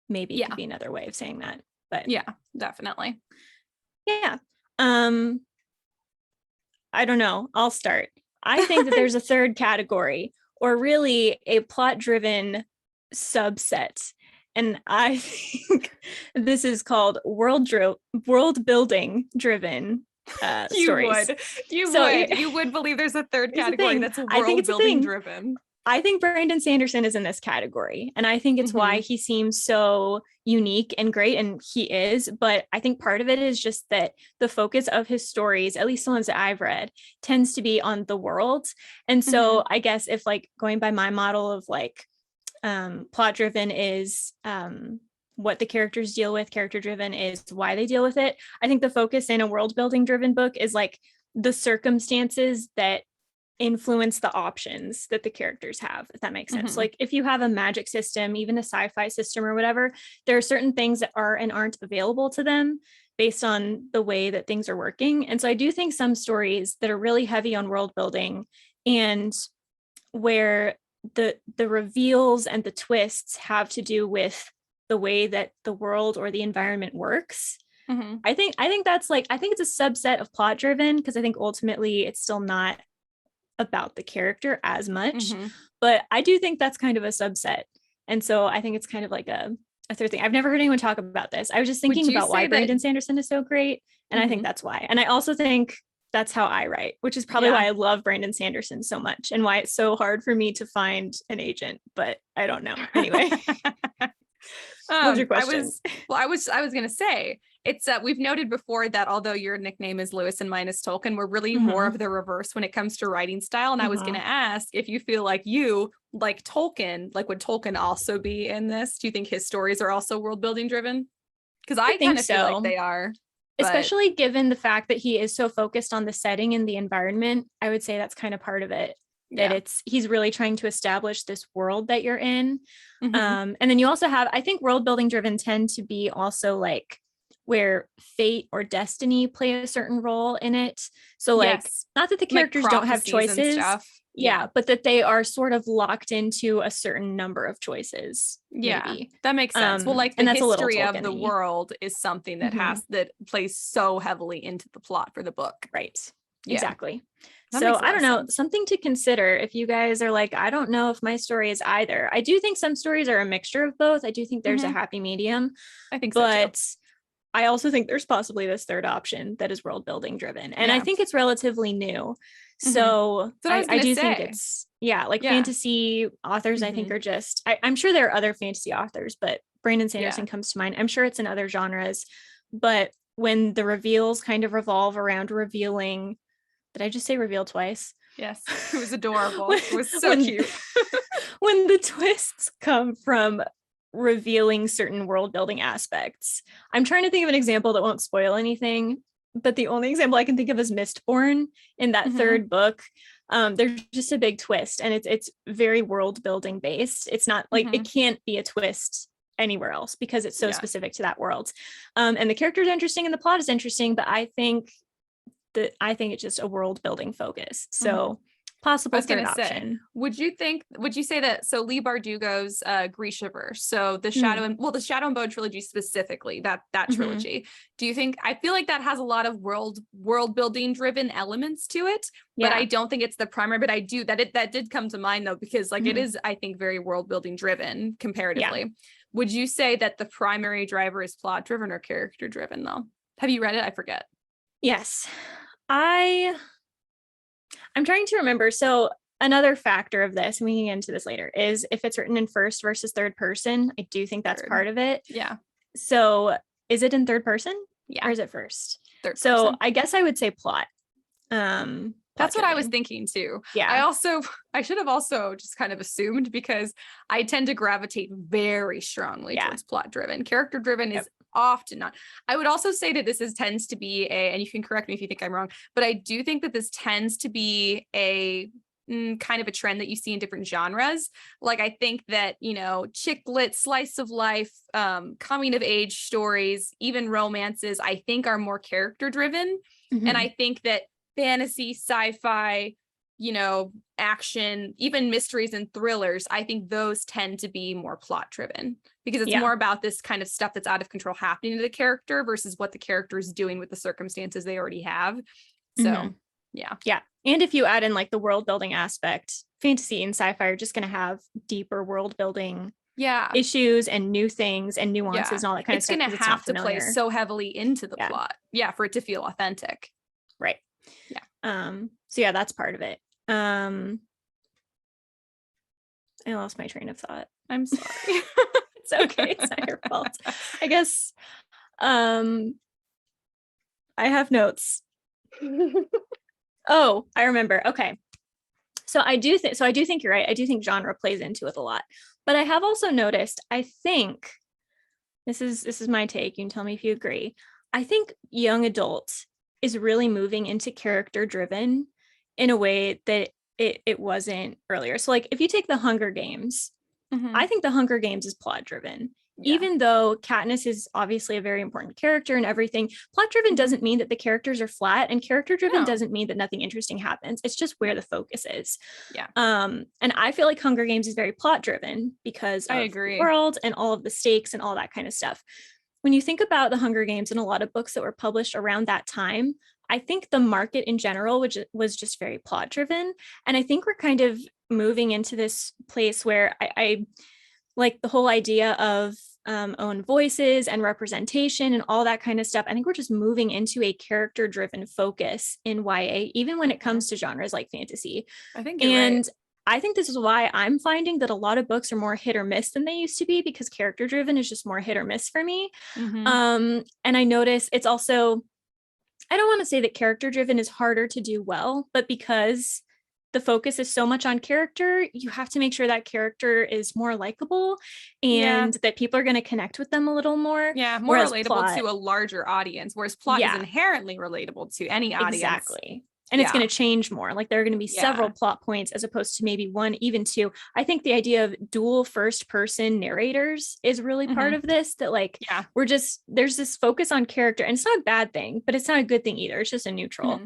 Speaker 1: Maybe it could be another way of saying that, but
Speaker 2: yeah, definitely.
Speaker 1: Yeah. I don't know. I'll start. I think that there's a third category, or really a plot-driven subset. And I think this is called world-building driven stories.
Speaker 2: You would believe there's a third category that's world-building driven.
Speaker 1: I think Brandon Sanderson is in this category, and I think it's why he seems so unique and great, and he is. But I think part of it is just that the focus of his stories, at least the ones that I've read, tends to be on the world. And so I guess if like going by my model of like plot driven is what the characters deal with, character driven is why they deal with it. I think the focus in a world building driven book is like the circumstances that influence the options that the characters have, if that makes sense. Like if you have a magic system, even a sci-fi system or whatever, there are certain things that are and aren't available to them based on the way that things are working. And so I do think some stories that are really heavy on world building and where the reveals and the twists have to do with the way that the world or the environment works. I think that's like, I think it's a subset of plot driven, because I think ultimately it's still not about the character as much, but I do think that's kind of a subset. And so I think it's kind of like a third thing. I've never heard anyone talk about this. I was just thinking about why Brandon Sanderson is so great. And I think that's why. And I also think that's how I write, which is probably why I love Brandon Sanderson so much and why it's so hard for me to find an agent, but I don't know. Anyway. What was your question?
Speaker 2: I was going to say, it's we've noted before that although your nickname is Lewis and mine is Tolkien, we're really more of the reverse when it comes to writing style. And I was going to ask if you feel like you like Tolkien, like would Tolkien also be in this? Do you think his stories are also world building driven? Because I kind of feel like they are.
Speaker 1: Especially given the fact that he is so focused on the setting and the environment, I would say that's kind of part of it. That he's really trying to establish this world that you're in. And then you also have, I think world building driven tend to be also like where fate or destiny play a certain role in it. So like, not that the characters like don't have choices, but that they are sort of locked into a certain number of choices. Maybe.
Speaker 2: That makes sense. Well, like the history of the
Speaker 1: Tolkien-y.
Speaker 2: world is something that that plays so heavily into the plot for the book.
Speaker 1: Right. Exactly.
Speaker 2: That
Speaker 1: so I don't know, something to consider if you guys are like, I don't know if my story is either. I do think some stories are a mixture of both. I do think there's a happy medium.
Speaker 2: I think so
Speaker 1: but
Speaker 2: too.
Speaker 1: I also think there's possibly this third option that is world building driven. And I think it's relatively new. So I do think it's, fantasy authors, I think are just, I'm sure there are other fantasy authors, but Brandon Sanderson comes to mind. I'm sure it's in other genres, but when the reveals kind of revolve around revealing, did I just say reveal twice?
Speaker 2: Yes, it was adorable. It was so cute.
Speaker 1: When the twists come from revealing certain world building aspects. I'm trying to think of an example that won't spoil anything, but the only example I can think of is Mistborn in that third book. There's just a big twist, and it's very world building based. It's not like it can't be a twist anywhere else because it's so specific to that world. And the characters are interesting and the plot is interesting, but I think it's just a world building focus. So possible third option.
Speaker 2: Would you say that, so Leigh Bardugo's Grishaverse, so the Shadow and Bone trilogy specifically, that trilogy, do you think, I feel like that has a lot of world building driven elements to it, but I don't think it's the primary, but I do, that did come to mind though, because like it is, I think, very world building driven comparatively. Would you say that the primary driver is plot driven or character driven though? Have you read it? I forget.
Speaker 1: Yes. I'm trying to remember. So another factor of this, and we can get into this later, is if it's written in first versus third person. I do think that's part of it.
Speaker 2: Yeah.
Speaker 1: So is it in third person?
Speaker 2: Yeah.
Speaker 1: Or is it first?
Speaker 2: Third
Speaker 1: so
Speaker 2: person.
Speaker 1: I guess I would say plot.
Speaker 2: That's what I was thinking too.
Speaker 1: Yeah.
Speaker 2: I should have also just kind of assumed, because I tend to gravitate very strongly towards plot driven. Character driven is often not. I would also say that this tends to be and you can correct me if you think I'm wrong, but I do think that this tends to be a kind of a trend that you see in different genres. Like I think that, chick lit, slice of life, coming of age stories, even romances, I think are more character driven. And I think that fantasy, sci-fi, action, even mysteries and thrillers, I think those tend to be more plot driven, because it's more about this kind of stuff that's out of control happening to the character versus what the character is doing with the circumstances they already have. So yeah.
Speaker 1: And if you add in like the world building aspect, fantasy and sci-fi are just going to have deeper world building issues and new things and nuances and all that kind of stuff.
Speaker 2: It's going to have to play so heavily into the plot for it to feel authentic.
Speaker 1: Right. So that's part of it. I lost my train of thought.
Speaker 2: I'm sorry.
Speaker 1: It's okay. It's not your fault. I guess I have notes. Oh, I remember. Okay. So I do think you're right. I do think genre plays into it a lot. But I have also noticed, I think this is my take. You can tell me if you agree. I think young adult is really moving into character driven in a way that it wasn't earlier. So like if you take the Hunger Games, I think the Hunger Games is plot driven.
Speaker 2: Yeah.
Speaker 1: Even though Katniss is obviously a very important character and everything, plot driven doesn't mean that the characters are flat, and character driven doesn't mean that nothing interesting happens. It's just where the focus is.
Speaker 2: Yeah.
Speaker 1: And I feel like Hunger Games is very plot driven because of
Speaker 2: I agree.
Speaker 1: the world and all of the stakes and all that kind of stuff. When you think about the Hunger Games and a lot of books that were published around that time, I think the market in general, which was just very plot driven. And I think we're kind of moving into this place where I like the whole idea of own voices and representation and all that kind of stuff. I think we're just moving into a character driven focus in YA, even when it comes to genres like fantasy.
Speaker 2: I think you're right.
Speaker 1: I think this is why I'm finding that a lot of books are more hit or miss than they used to be, because character driven is just more hit or miss for me. And I notice it's also, I don't want to say that character driven is harder to do well, but because the focus is so much on character, you have to make sure that character is more likable and that people are going to connect with them a little more.
Speaker 2: Yeah, more relatable to a larger audience, whereas plot is inherently relatable to any audience.
Speaker 1: Exactly. And it's going to change more. Like there are going to be several plot points as opposed to maybe one, even two. I think the idea of dual first person narrators is really part of this, that like, there's this focus on character, and it's not a bad thing, but it's not a good thing either. It's just a neutral.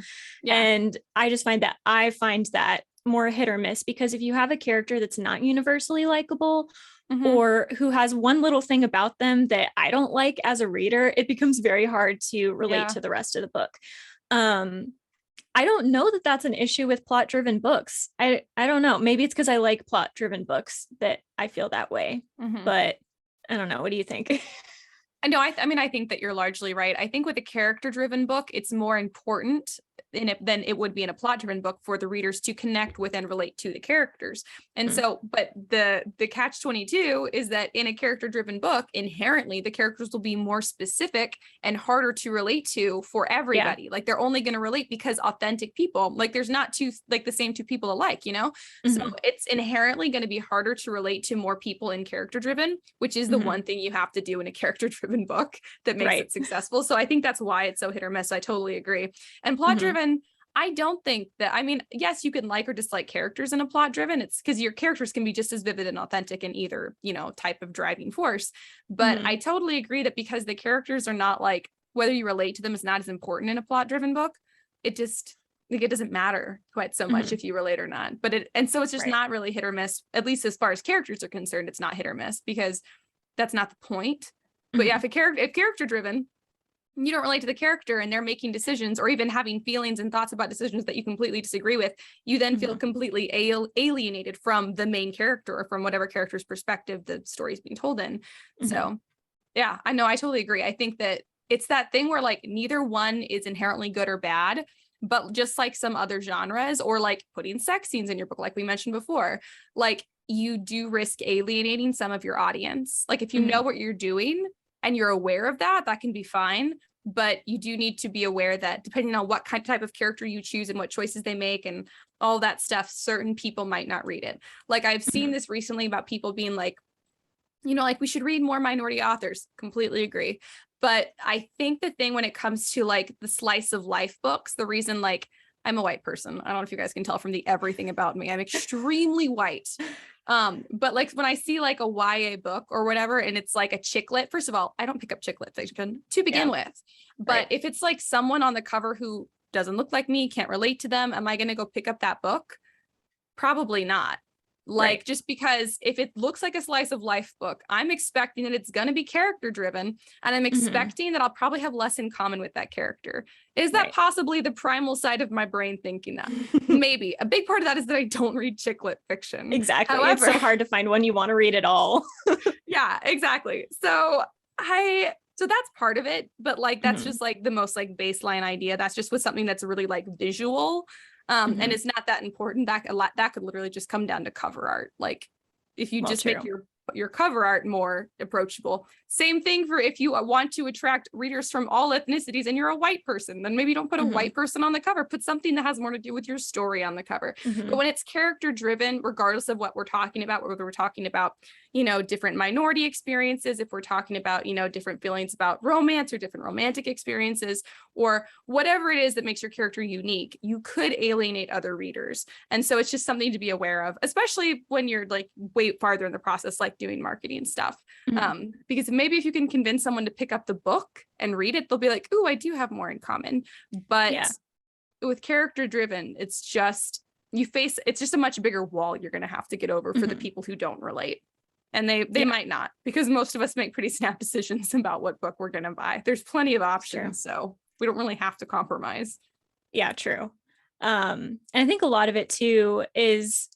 Speaker 1: And I just find that more hit or miss, because if you have a character that's not universally likable, or who has one little thing about them that I don't like as a reader, it becomes very hard to relate to the rest of the book. I don't know that that's an issue with plot driven books. I don't know. Maybe it's because I like plot driven books that I feel that way, but I don't know. What do you think?
Speaker 2: No, I mean, I think that you're largely right. I think with a character driven book, it's more important in it than it would be in a plot driven book for the readers to connect with and relate to the characters. And so, but the catch 22 is that in a character driven book, inherently the characters will be more specific and harder to relate to for everybody. Like they're only going to relate because authentic people, like there's not two, like the same two people alike, you know? So it's inherently going to be harder to relate to more people in character driven, which is the one thing you have to do in a character driven book that makes it successful. So I think that's why it's so hit or miss. I totally agree. And plot driven, I don't think that, I mean, yes, you can like or dislike characters in a plot driven. It's because your characters can be just as vivid and authentic in either, you know, type of driving force. But I totally agree that because the characters are not like, whether you relate to them is not as important in a plot driven book. It just, like, it doesn't matter quite so much if you relate or not. But so it's just not really hit or miss, at least as far as characters are concerned. It's not hit or miss because that's not the point. But yeah, if character driven, you don't relate to the character and they're making decisions or even having feelings and thoughts about decisions that you completely disagree with, you then feel completely alienated from the main character or from whatever character's perspective the story is being told in. So yeah, I know, I totally agree. I think that it's that thing where like neither one is inherently good or bad, but just like some other genres or like putting sex scenes in your book, like we mentioned before, like you do risk alienating some of your audience. Like if you know what you're doing and you're aware of that, that can be fine. But you do need to be aware that depending on what type of character you choose and what choices they make and all that stuff, certain people might not read it. Like I've seen this recently about people being like, you know, like we should read more minority authors. Completely agree. But I think the thing when it comes to like the slice of life books, the reason like I'm a white person, I don't know if you guys can tell from the everything about me, I'm extremely white. But like when I see like a YA book or whatever, and it's like a chick lit, first of all, I don't pick up chick lit fiction to begin with. But if it's like someone on the cover who doesn't look like me, can't relate to them, am I going to go pick up that book? Probably not. Like just because if it looks like a slice of life book, I'm expecting that it's going to be character driven, and I'm expecting that I'll probably have less in common with that character. Is that possibly the primal side of my brain thinking that? Maybe. A big part of that is that I don't read chick lit fiction.
Speaker 1: Exactly. However, it's so hard to find one you want to read at all.
Speaker 2: Yeah, exactly. So that's part of it, but like that's just like the most like baseline idea. That's just with something that's really like visual. And it's not that important. That could literally just come down to cover art. Like if you
Speaker 1: Well,
Speaker 2: just
Speaker 1: true.
Speaker 2: make your cover art more approachable. Same thing for if you want to attract readers from all ethnicities and you're a white person, then maybe don't put a white person on the cover, put something that has more to do with your story on the cover. But when it's character driven, regardless of what we're talking about, whether we're talking about, you know, different minority experiences, if we're talking about, you know, different feelings about romance or different romantic experiences, or whatever it is that makes your character unique, you could alienate other readers. And so it's just something to be aware of, especially when you're like way farther in the process, like doing marketing stuff. Because maybe if you can convince someone to pick up the book and read it, they'll be like, "Ooh, I do have more in common." But with character driven, it's just it's just a much bigger wall you're going to have to get over for the people who don't relate. And they might not, because most of us make pretty snap decisions about what book we're going to buy. There's plenty of options, so we don't really have to compromise.
Speaker 1: Yeah, true. And I think a lot of it too is,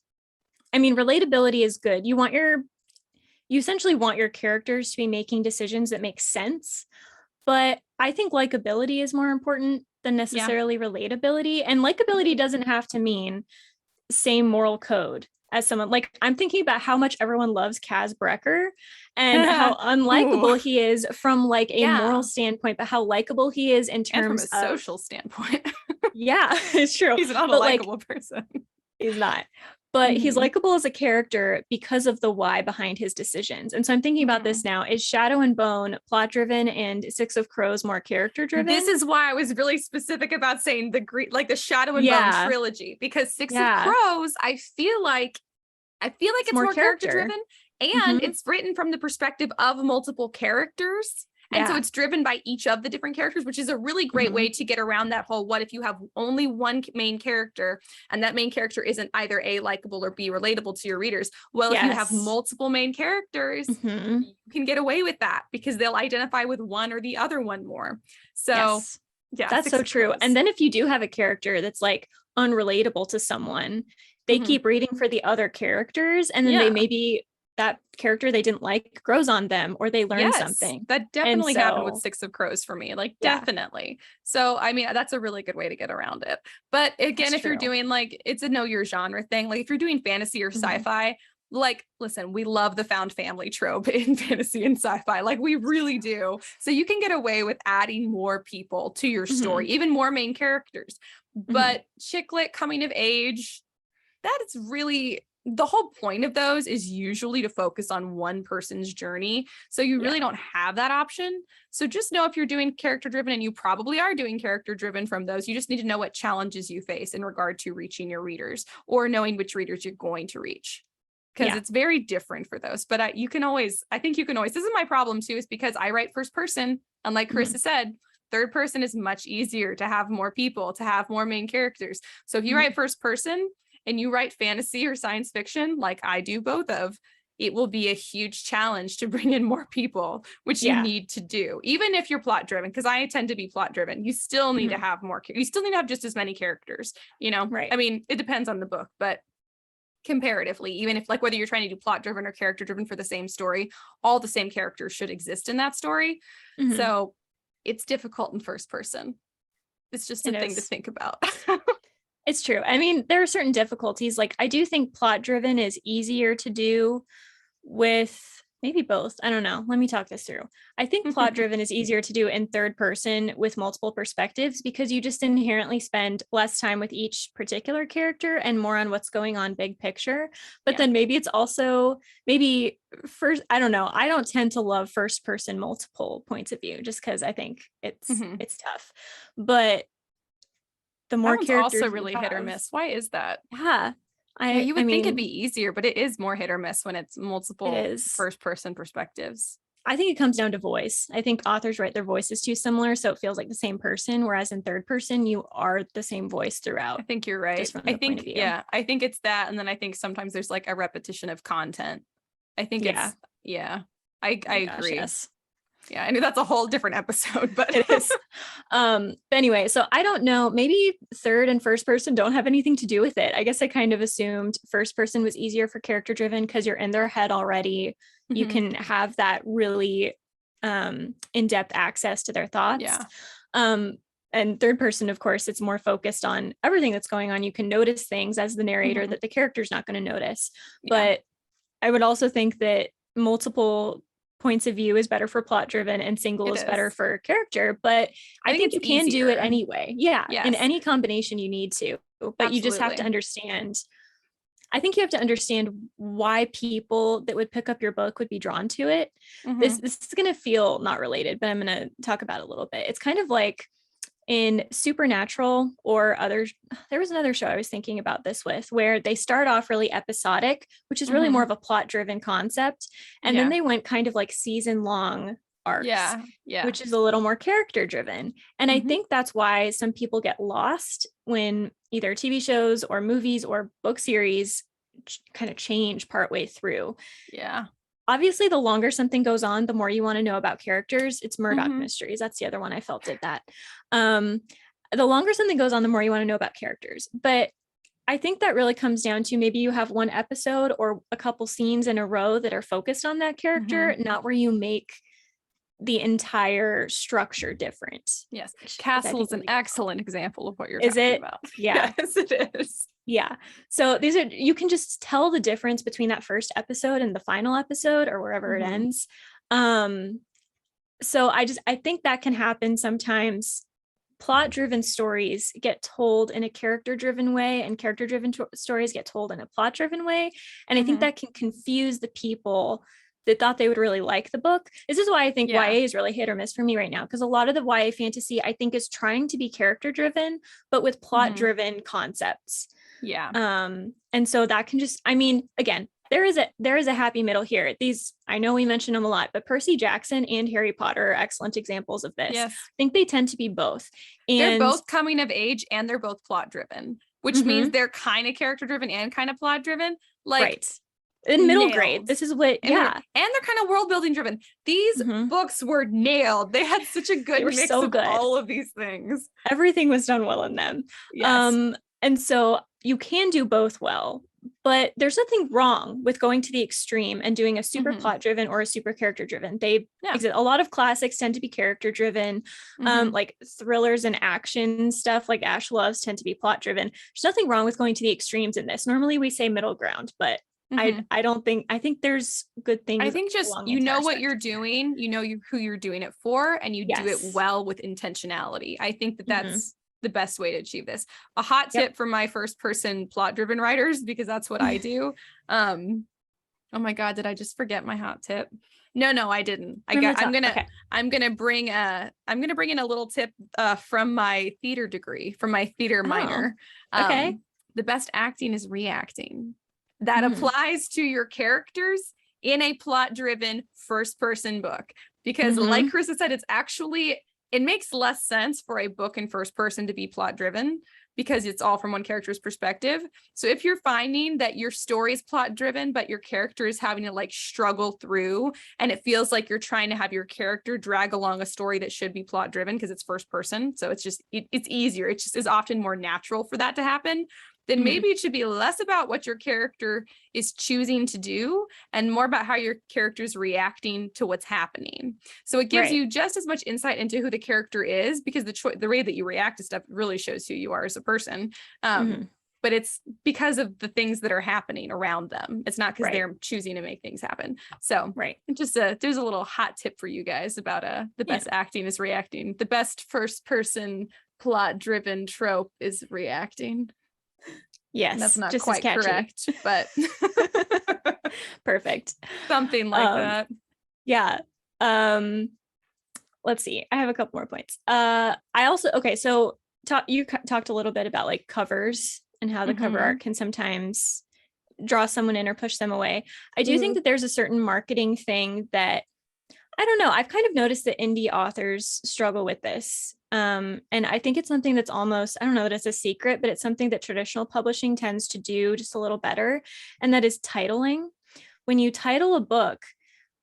Speaker 1: I mean, relatability is good. You essentially want your characters to be making decisions that make sense, but I think likability is more important than necessarily relatability. And likability doesn't have to mean same moral code as someone. Like, I'm thinking about how much everyone loves Kaz Brecker and how unlikable he is from like a moral standpoint, but how likable he is in terms
Speaker 2: and from a social standpoint.
Speaker 1: Yeah, it's true.
Speaker 2: He's not a likable person.
Speaker 1: He's not. But he's likable as a character because of the why behind his decisions. And so I'm thinking about this now. Is Shadow and Bone plot driven and Six of Crows more character driven?
Speaker 2: This is why I was really specific about saying the Shadow and Bone trilogy, because Six of Crows, I feel like it's more character driven, and it's written from the perspective of multiple characters. And so it's driven by each of the different characters, which is a really great way to get around that whole, what if you have only one main character and that main character isn't either A, likable, or B, relatable to your readers? Well, if you have multiple main characters, you can get away with that because they'll identify with one or the other one more. So
Speaker 1: that's so true. And then if you do have a character that's like unrelatable to someone, they keep reading for the other characters, and then they maybe that character they didn't like grows on them, or they learn something.
Speaker 2: That definitely happened with Six of Crows for me, like definitely. So I mean, that's a really good way to get around it. But again, if you're doing like, it's a know your genre thing, like if you're doing fantasy or sci-fi, like, listen, we love the found family trope in fantasy and sci-fi, like we really do. So you can get away with adding more people to your story, even more main characters. But chick lit, coming of age, that is really, the whole point of those is usually to focus on one person's journey. So you really don't have that option. So just know if you're doing character driven, and you probably are doing character driven from those, you just need to know what challenges you face in regard to reaching your readers, or knowing which readers you're going to reach. Because it's very different for those. But I think you can always, this is my problem too, is because I write first person. And like Karissa said, third person is much easier to have more people, to have more main characters. So if you write first person, and you write fantasy or science fiction, like I do both of, it will be a huge challenge to bring in more people, which you need to do. Even if you're plot driven, because I tend to be plot driven, you still need to have more, you still need to have just as many characters, you know? Right. I mean, it depends on the book, but comparatively, even if like whether you're trying to do plot driven or character driven for the same story, all the same characters should exist in that story. So it's difficult in first person. It's just a thing to think about.
Speaker 1: It's true. I mean, there are certain difficulties. Like, I do think plot driven is easier to do with maybe both. I don't know. Let me talk this through. I think plot driven is easier to do in third person with multiple perspectives, because you just inherently spend less time with each particular character and more on what's going on big picture. But then maybe it's also first, I don't know. I don't tend to love first person multiple points of view, just because I think it's tough. But the more characters
Speaker 2: also really hit or miss. Why is that?
Speaker 1: You
Speaker 2: would think it'd be easier, but it is more hit or miss when it's multiple first person perspectives.
Speaker 1: I think it comes down to voice. I think authors write their voices too similar, so it feels like the same person, whereas in third person you are the same voice throughout.
Speaker 2: I think you're right. I think I think it's that, and then I think sometimes there's like a repetition of content. I think I agree.
Speaker 1: Yes.
Speaker 2: Yeah, I knew that's a whole different episode, but
Speaker 1: it is. But anyway, so I don't know, maybe third and first person don't have anything to do with it. I guess I kind of assumed first person was easier for character driven because you're in their head already. You can have that really in-depth access to their thoughts. And third person, of course, it's more focused on everything that's going on. You can notice things as the narrator that the character's not going to notice. But I would also think that multiple points of view is better for plot driven and single is better for character, but I think you can do it anyway. Yeah. Yes. In any combination you need to, but Absolutely. You just have to understand. I think you have to understand why people that would pick up your book would be drawn to it. Mm-hmm. This is going to feel not related, but I'm going to talk about it a little bit. It's kind of like in Supernatural or others. There was another show I was thinking about this with, where they start off really episodic, which is really more of a plot driven concept. And then they went kind of like season long arcs, which is a little more character driven. And I think that's why some people get lost when either TV shows or movies or book series kind of change partway through. Yeah. Obviously, the longer something goes on, the more you want to know about characters. It's Murdoch Mysteries. That's the other one I felt did that. The longer something goes on, the more you want to know about characters. But I think that really comes down to maybe you have one episode or a couple scenes in a row that are focused on that character, not where you make the entire structure different.
Speaker 2: Yes. Castle is an excellent example of what you're talking about.
Speaker 1: Yeah. Yes, it is. Yeah. So you can just tell the difference between that first episode and the final episode or wherever it ends. So I think that can happen sometimes. Plot driven stories get told in a character driven way and character driven stories get told in a plot driven way. And I think that can confuse the people that thought they would really like the book. This is why I think YA is really hit or miss for me right now, because a lot of the YA fantasy I think is trying to be character driven, but with plot driven concepts. Yeah. And so that can just, I mean, again, there is a happy middle here. These, I know we mention them a lot, but Percy Jackson and Harry Potter are excellent examples of this. Yes. I think they tend to be both. And
Speaker 2: they're both coming of age and they're both plot driven, which means they're kind of character driven and kind of plot driven. Like, right.
Speaker 1: In middle grade, this is what,
Speaker 2: and they're kind of world building driven. These books were nailed. They had such a good mix of all of these things.
Speaker 1: Everything was done well in them. Yes. And so you can do both well, but there's nothing wrong with going to the extreme and doing a super plot driven or a super character driven. They exist. A lot of classics tend to be character driven, like thrillers and action stuff like Ash loves tend to be plot driven. There's nothing wrong with going to the extremes in this. Normally we say middle ground, but I think there's good things.
Speaker 2: I think just, you know what you're doing, you know who you're doing it for, and you do it well with intentionality. I think that that's the best way to achieve this. A hot tip for my first person plot driven writers, because that's what I do. Oh my God, did I just forget my hot tip? No, I didn't. I'm gonna bring in a little tip from my theater degree, from my theater minor. Okay. The best acting is reacting. That applies to your characters in a plot-driven first-person book. Because like Karissa said, it makes less sense for a book in first person to be plot-driven because it's all from one character's perspective. So if you're finding that your story is plot-driven, but your character is having to like struggle through, and it feels like you're trying to have your character drag along a story that should be plot-driven because it's first person. So it's just, it's easier. It just is often more natural for that to happen. Then maybe it should be less about what your character is choosing to do and more about how your character is reacting to what's happening. So it gives you just as much insight into who the character is, because the way that you react to stuff really shows who you are as a person. But it's because of the things that are happening around them. It's not because they're choosing to make things happen. So just there's a little hot tip for you guys about the best acting is reacting. The best first person plot driven trope is reacting.
Speaker 1: Yes,
Speaker 2: that's not just quite correct, but
Speaker 1: perfect.
Speaker 2: Something like that.
Speaker 1: Yeah. Let's see. I have a couple more points. I also, so you talked a little bit about like covers and how the cover art can sometimes draw someone in or push them away. I do think that there's a certain marketing thing that, I don't know, I've kind of noticed that indie authors struggle with this. And I think it's something that's almost, I don't know that it's a secret, but it's something that traditional publishing tends to do just a little better. And that is titling. When you title a book,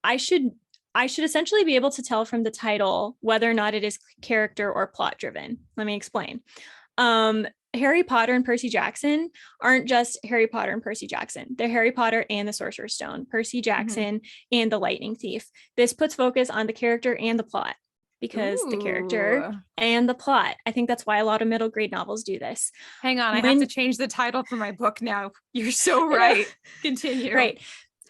Speaker 1: I should essentially be able to tell from the title whether or not it is character or plot driven. Let me explain. Harry Potter and Percy Jackson aren't just Harry Potter and Percy Jackson. They're Harry Potter and the Sorcerer's Stone, Percy Jackson and the Lightning Thief. This puts focus on the character and the plot, because the character and the plot. I think that's why a lot of middle grade novels do this.
Speaker 2: Hang on, I have to change the title for my book now. You're so right. Continue.
Speaker 1: Right.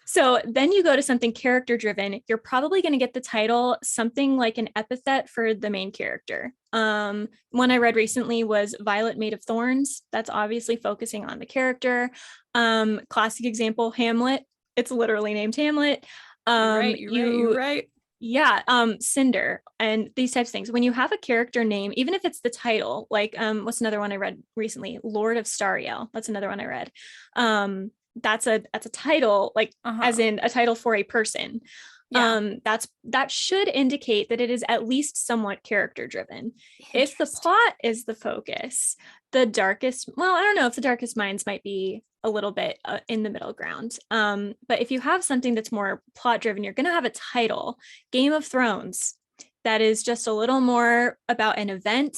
Speaker 1: So then you go to something character driven. You're probably going to get the title something like an epithet for the main character. One I read recently was Violet Made of Thorns. That's obviously focusing on the character. Classic example, Hamlet. It's literally named Hamlet.
Speaker 2: You're right.
Speaker 1: Yeah, Cinder and these types of things. When you have a character name, even if it's the title, like what's another one I read recently? Lord of Stariel. That's another one I read. That's a title, like as in a title for a person. That should indicate that it is at least somewhat character driven. If the plot is the focus, I don't know if the Darkest Minds might be a little bit in the middle ground. But if you have something that's more plot driven, you're going to have a title. Game of Thrones, that is just a little more about an event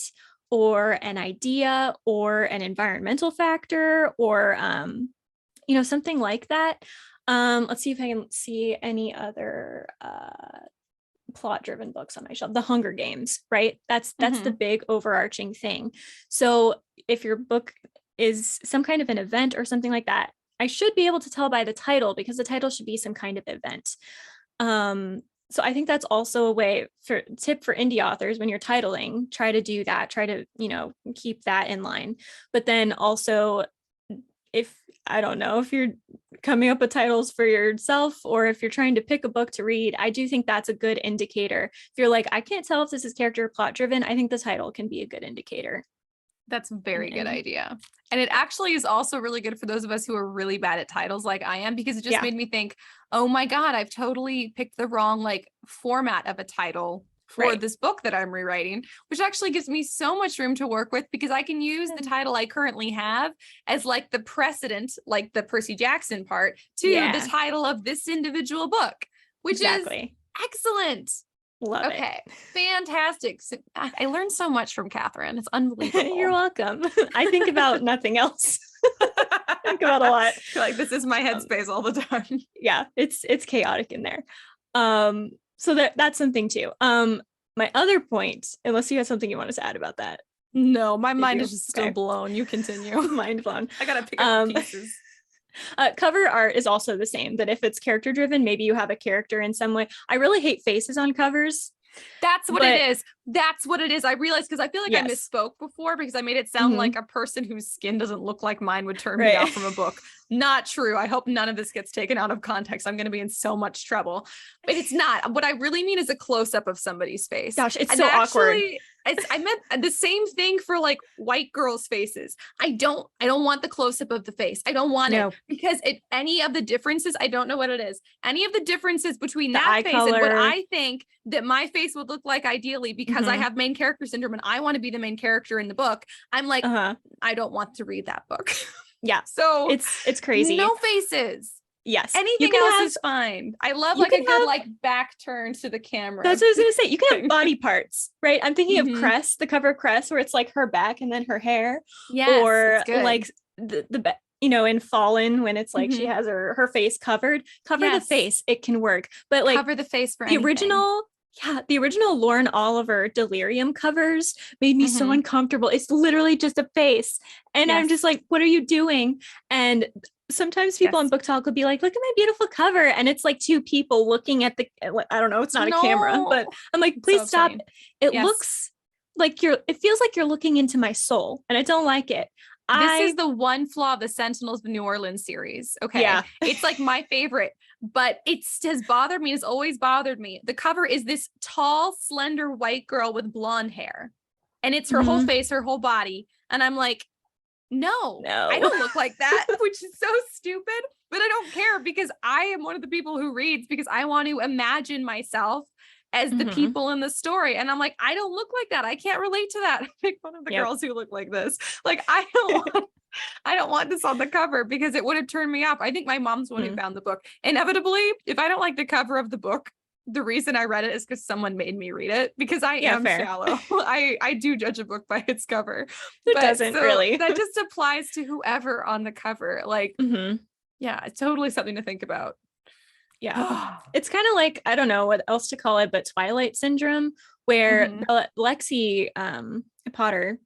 Speaker 1: or an idea or an environmental factor or something like that. Let's see if I can see any other plot driven books on my shelf. The Hunger Games, right? That's the big overarching thing. So if your book is some kind of an event or something like that, I should be able to tell by the title, because the title should be some kind of event. So I think that's also a tip for indie authors. When you're titling, try to do that, try to keep that in line. But then also, if you're coming up with titles for yourself, or if you're trying to pick a book to read, I do think that's a good indicator. If you're like, I can't tell if this is character or plot driven, I think the title can be a good indicator.
Speaker 2: That's a very good idea. And it actually is also really good for those of us who are really bad at titles like I am, because it just made me think, oh my God, I've totally picked the wrong like format of a title for this book that I'm rewriting, which actually gives me so much room to work with, because I can use the title I currently have as like the precedent, like the Percy Jackson part, to the title of this individual book, which is excellent.
Speaker 1: Love it.
Speaker 2: Okay, fantastic. So I learned so much from Katherine. It's unbelievable.
Speaker 1: You're welcome. I think about nothing else. I think about a lot.
Speaker 2: Like, this is my headspace all the time.
Speaker 1: Yeah, it's chaotic in there. So that's something too. My other point, unless you have something you want us to add about that.
Speaker 2: No, my mind is just still blown. You continue.
Speaker 1: Mind blown.
Speaker 2: I gotta pick up the pieces.
Speaker 1: Cover art is also the same, that if it's character driven, maybe you have a character in some way. I really hate faces on covers.
Speaker 2: That's what it is. That's what it is. I realized, because I feel like I misspoke before, because I made it sound like a person whose skin doesn't look like mine would turn me off from a book. Not true. I hope none of this gets taken out of context. I'm going to be in so much trouble. But it's not. What I really mean is a close-up of somebody's face.
Speaker 1: Gosh, it's so awkward.
Speaker 2: I meant the same thing for like white girls' faces. I don't want the close-up of the face. I don't want it, because any of the differences, I don't know what it is. Any of the differences between that face and what I think that my face would look like ideally, because I have main character syndrome and I want to be the main character in the book. I'm like, I don't want to read that book.
Speaker 1: Yeah.
Speaker 2: So
Speaker 1: it's crazy.
Speaker 2: No faces.
Speaker 1: Yes.
Speaker 2: Anything else is fine. I love like a good like back turn to the camera.
Speaker 1: That's what I was going to say. You can have body parts, right? I'm thinking of Cress, the cover of Cress, where it's like her back and then her hair.
Speaker 2: Yes,
Speaker 1: or like the in Fallen, when it's like she has her face covered. Cover the face. It can work. But like
Speaker 2: cover the face for
Speaker 1: the original. Yeah, the original Lauren Oliver Delirium covers made me so uncomfortable. It's literally just a face. And I'm just like, what are you doing? And sometimes people on Book Talk will be like, look at my beautiful cover. And it's like two people looking at I don't know, it's not a camera, but I'm like, please stop. It looks like it feels like you're looking into my soul, and I don't like it.
Speaker 2: This is the one flaw of the Sentinels of New Orleans series. Okay. Yeah. It's like my favorite, but it has bothered me. It's always bothered me. The cover is this tall, slender white girl with blonde hair, and it's her whole face, her whole body. And I'm like, no, I don't look like that, which is so stupid, but I don't care, because I am one of the people who reads because I want to imagine myself as the people in the story. And I'm like, I don't look like that. I can't relate to that. I make fun of the girls who look like this. Like, I don't want this on the cover, because it would have turned me off. I think my mom's the one who found the book. Inevitably, if I don't like the cover of the book, the reason I read it is because someone made me read it, because I am shallow. I do judge a book by its cover.
Speaker 1: It doesn't really.
Speaker 2: That just applies to whoever on the cover. Like, yeah, it's totally something to think about.
Speaker 1: Yeah. It's kind of like, I don't know what else to call it, but Twilight syndrome, where Lexi Potter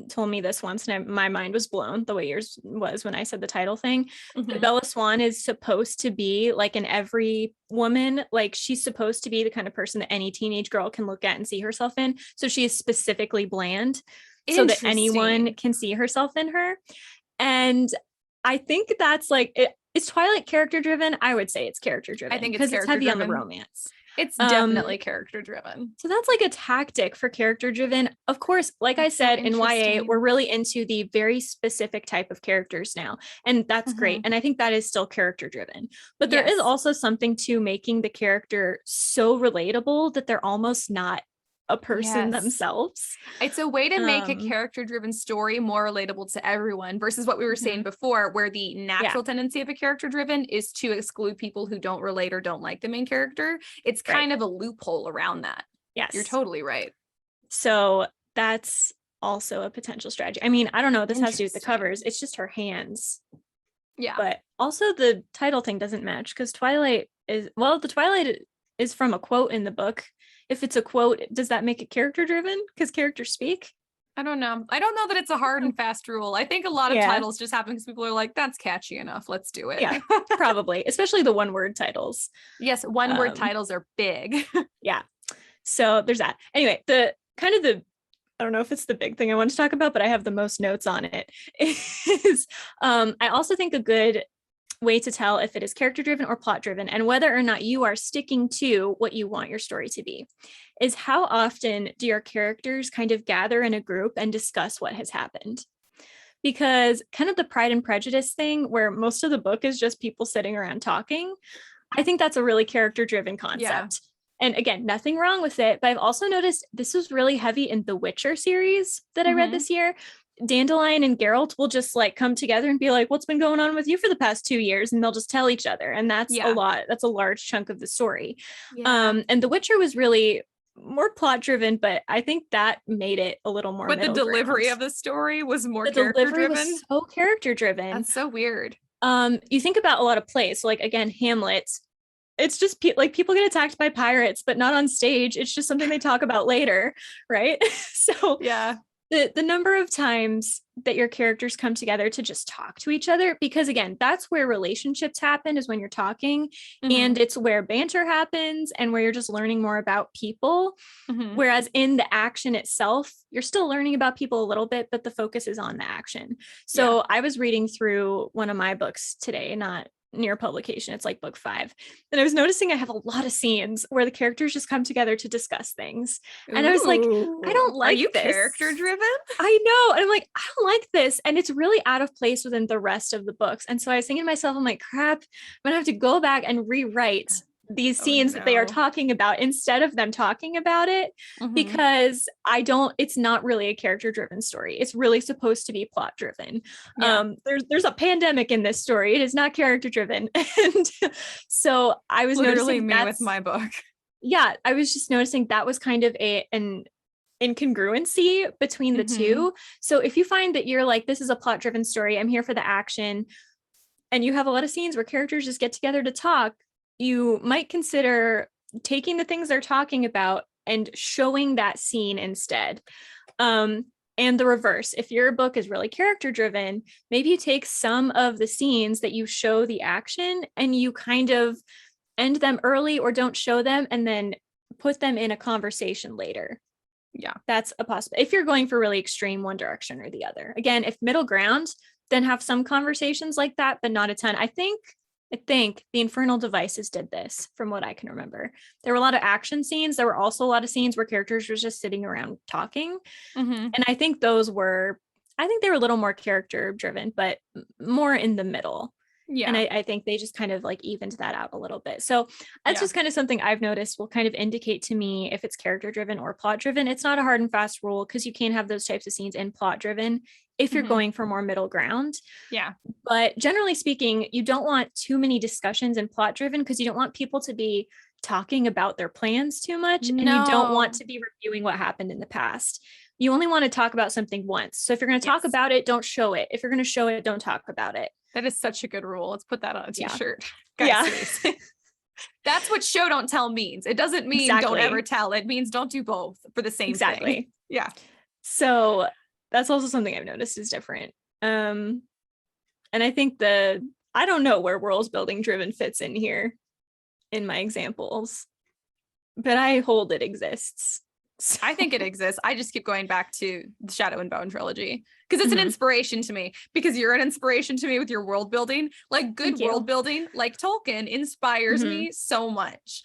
Speaker 1: told me this once, and my mind was blown the way yours was when I said the title thing.
Speaker 2: Mhm.
Speaker 1: Bella Swan is supposed to be like in every woman, like she's supposed to be the kind of person that any teenage girl can look at and see herself in. So she is specifically bland so that anyone
Speaker 2: Interesting.
Speaker 1: can see herself in her. And I think that's like it. Is Twilight character driven? I would say it's character driven
Speaker 2: I think it's
Speaker 1: because it's
Speaker 2: character
Speaker 1: heavy on the
Speaker 2: driven.
Speaker 1: romance.
Speaker 2: It's definitely character driven.
Speaker 1: So that's like a tactic for character driven. Of course, like I
Speaker 2: That's so
Speaker 1: said, in YA,
Speaker 2: interesting.
Speaker 1: we're really into the very specific type of characters now. And that's great.
Speaker 2: Mhm.
Speaker 1: And I think that is still character driven. But there is
Speaker 2: Yes.
Speaker 1: also something to making the character so relatable that they're almost not a person
Speaker 2: Yes.
Speaker 1: themselves.
Speaker 2: It's a way to make a
Speaker 1: Um,
Speaker 2: character-driven story more relatable to everyone versus what we were saying
Speaker 1: mhm.
Speaker 2: before, where the
Speaker 1: Yeah,
Speaker 2: natural tendency of a character-driven is to exclude people who don't relate or don't like the main character. It's
Speaker 1: right.
Speaker 2: kind of a loophole around that. You're
Speaker 1: Yes.
Speaker 2: totally right.
Speaker 1: So that's also a potential strategy. I mean, I don't know what this has to do with the
Speaker 2: Interesting.
Speaker 1: covers. It's just her hands.
Speaker 2: Yeah.
Speaker 1: But also the title thing doesn't match because the Twilight is from a quote in the book. If it's a quote, does that make it character driven? Because characters speak?
Speaker 2: I don't know. I don't know that it's a hard and fast rule. I think a lot of
Speaker 1: Yeah.
Speaker 2: titles just happen because people are like, that's catchy enough. Let's do it.
Speaker 1: Yeah, probably, especially the one word titles.
Speaker 2: Yes, one word titles are big.
Speaker 1: Yeah. So there's that. Anyway, I don't know if it's the big thing I want to talk about, but I have the most notes on it is I also think a good way to tell if it is character driven or plot driven and whether or not you are sticking to what you want your story to be is how often do your characters kind of gather in a group and discuss what has happened. Because kind of the Pride and Prejudice thing where most of the book is just people sitting around talking, I think that's a really character driven concept.
Speaker 2: Yeah.
Speaker 1: And again, nothing wrong with it, but I've also noticed this was really heavy in the Witcher series that I read
Speaker 2: Mhm.
Speaker 1: this year. Dandelion and Geralt will just like come together and be like, what's been going on with you for the past 2 years? And they'll just tell each other. And that's
Speaker 2: Yeah.
Speaker 1: that's a large chunk of the story.
Speaker 2: Yeah.
Speaker 1: And The Witcher was really more plot driven, but I think that made it a little more
Speaker 2: But the
Speaker 1: middle
Speaker 2: delivery
Speaker 1: ground.
Speaker 2: of the story was more
Speaker 1: The
Speaker 2: character
Speaker 1: delivery
Speaker 2: driven.
Speaker 1: was so character driven.
Speaker 2: That's so weird.
Speaker 1: You think about a lot of plays, so like again, Hamlet, it's just like people get attacked by pirates, but not on stage. It's just something they talk about later, right? So
Speaker 2: Yeah.
Speaker 1: the number of times that your characters come together to just talk to each other, because again, that's where relationships happen is when you're talking, and it's where banter happens and where you're just learning more about people. Whereas in the action itself, you're still learning about people a little bit, but the focus is on the action. So I was reading through one of my books today, not near publication. It's like book 5. And I was noticing I have a lot of scenes where the characters just come together to discuss things. And I was like, I don't like
Speaker 2: Are you
Speaker 1: this.
Speaker 2: character driven?
Speaker 1: I know. And I'm like, I don't like this. And it's really out of place within the rest of the books. And so I was thinking to myself, I'm like, crap, I'm gonna have to go back and rewrite these scenes that they are talking about instead of them talking about it, because it's not really a character driven story. It's really supposed to be plot driven. There's a pandemic in this story. It is not character driven. And so I was
Speaker 2: Literally
Speaker 1: noticing
Speaker 2: me with my book.
Speaker 1: Yeah, I was just noticing that was kind of an incongruency between the two. So if you find that you're like, this is a plot driven story, I'm here for the action, and you have a lot of scenes where characters just get together to talk, you might consider taking the things they're talking about and showing that scene instead. And the reverse, if your book is really character driven, maybe you take some of the scenes that you show the action and you kind of end them early or don't show them and then put them in a conversation later.
Speaker 2: Yeah,
Speaker 1: that's a possibility. If you're going for really extreme one direction or the other. Again, if middle ground, then have some conversations like that, but not a ton. I think the Infernal Devices did this from what I can remember. There were a lot of action scenes. There were also a lot of scenes where characters were just sitting around talking. And I think they were a little more character driven, but more in the middle. Yeah. And I think they just kind of like evened that out a little bit. So that's just kind of something I've noticed will kind of indicate to me if it's character driven or plot driven. It's not a hard and fast rule because you can have those types of scenes in plot driven if you're going for more middle ground.
Speaker 2: Yeah.
Speaker 1: But generally speaking, you don't want too many discussions in plot driven because you don't want people to be talking about their plans too much. And you don't want to be reviewing what happened in the past. You only want to talk about something once. So if you're going to talk about it, don't show it. If you're going to show it, don't talk about it.
Speaker 2: That is such a good rule. Let's put that on a t-shirt.
Speaker 1: Yeah.
Speaker 2: Guys, seriously. That's what show don't tell means. It doesn't mean don't ever tell. It means don't do both for the same thing.
Speaker 1: Exactly.
Speaker 2: Yeah.
Speaker 1: So that's also something I've noticed is different. And I think I don't know where world building driven fits in here in my examples, but I hold it exists. So.
Speaker 2: I think it exists. I just keep going back to the Shadow and Bone trilogy because it's an inspiration to me, because you're an inspiration to me with your world building. Like good world building, like Tolkien, inspires me so much.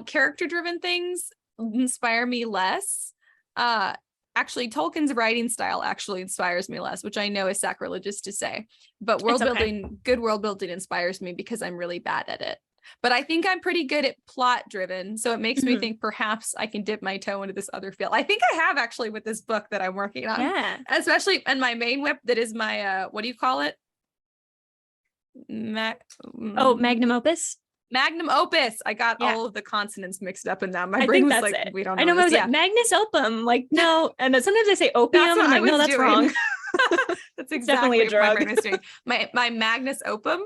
Speaker 2: Character driven things inspire me less. Actually, Tolkien's writing style actually inspires me less, which I know is sacrilegious to say, but world building, good world building inspires me because I'm really bad at it. But I think I'm pretty good at plot driven. So it makes me think perhaps I can dip my toe into this other field. I think I have actually with this book that I'm working on.
Speaker 1: Yeah.
Speaker 2: Especially in my main whip that is my, what do you call it?
Speaker 1: Magnum opus.
Speaker 2: Magnum opus. I got all of the consonants mixed up in that. My
Speaker 1: I
Speaker 2: brain
Speaker 1: think
Speaker 2: was
Speaker 1: that's
Speaker 2: like,
Speaker 1: it.
Speaker 2: we don't know.
Speaker 1: I know. I was like, Magnus opum. Like, no. And then sometimes I say opium. I'm like, no, that's wrong.
Speaker 2: That's exactly
Speaker 1: definitely a drug.
Speaker 2: what my brain was doing. My Magnus opum.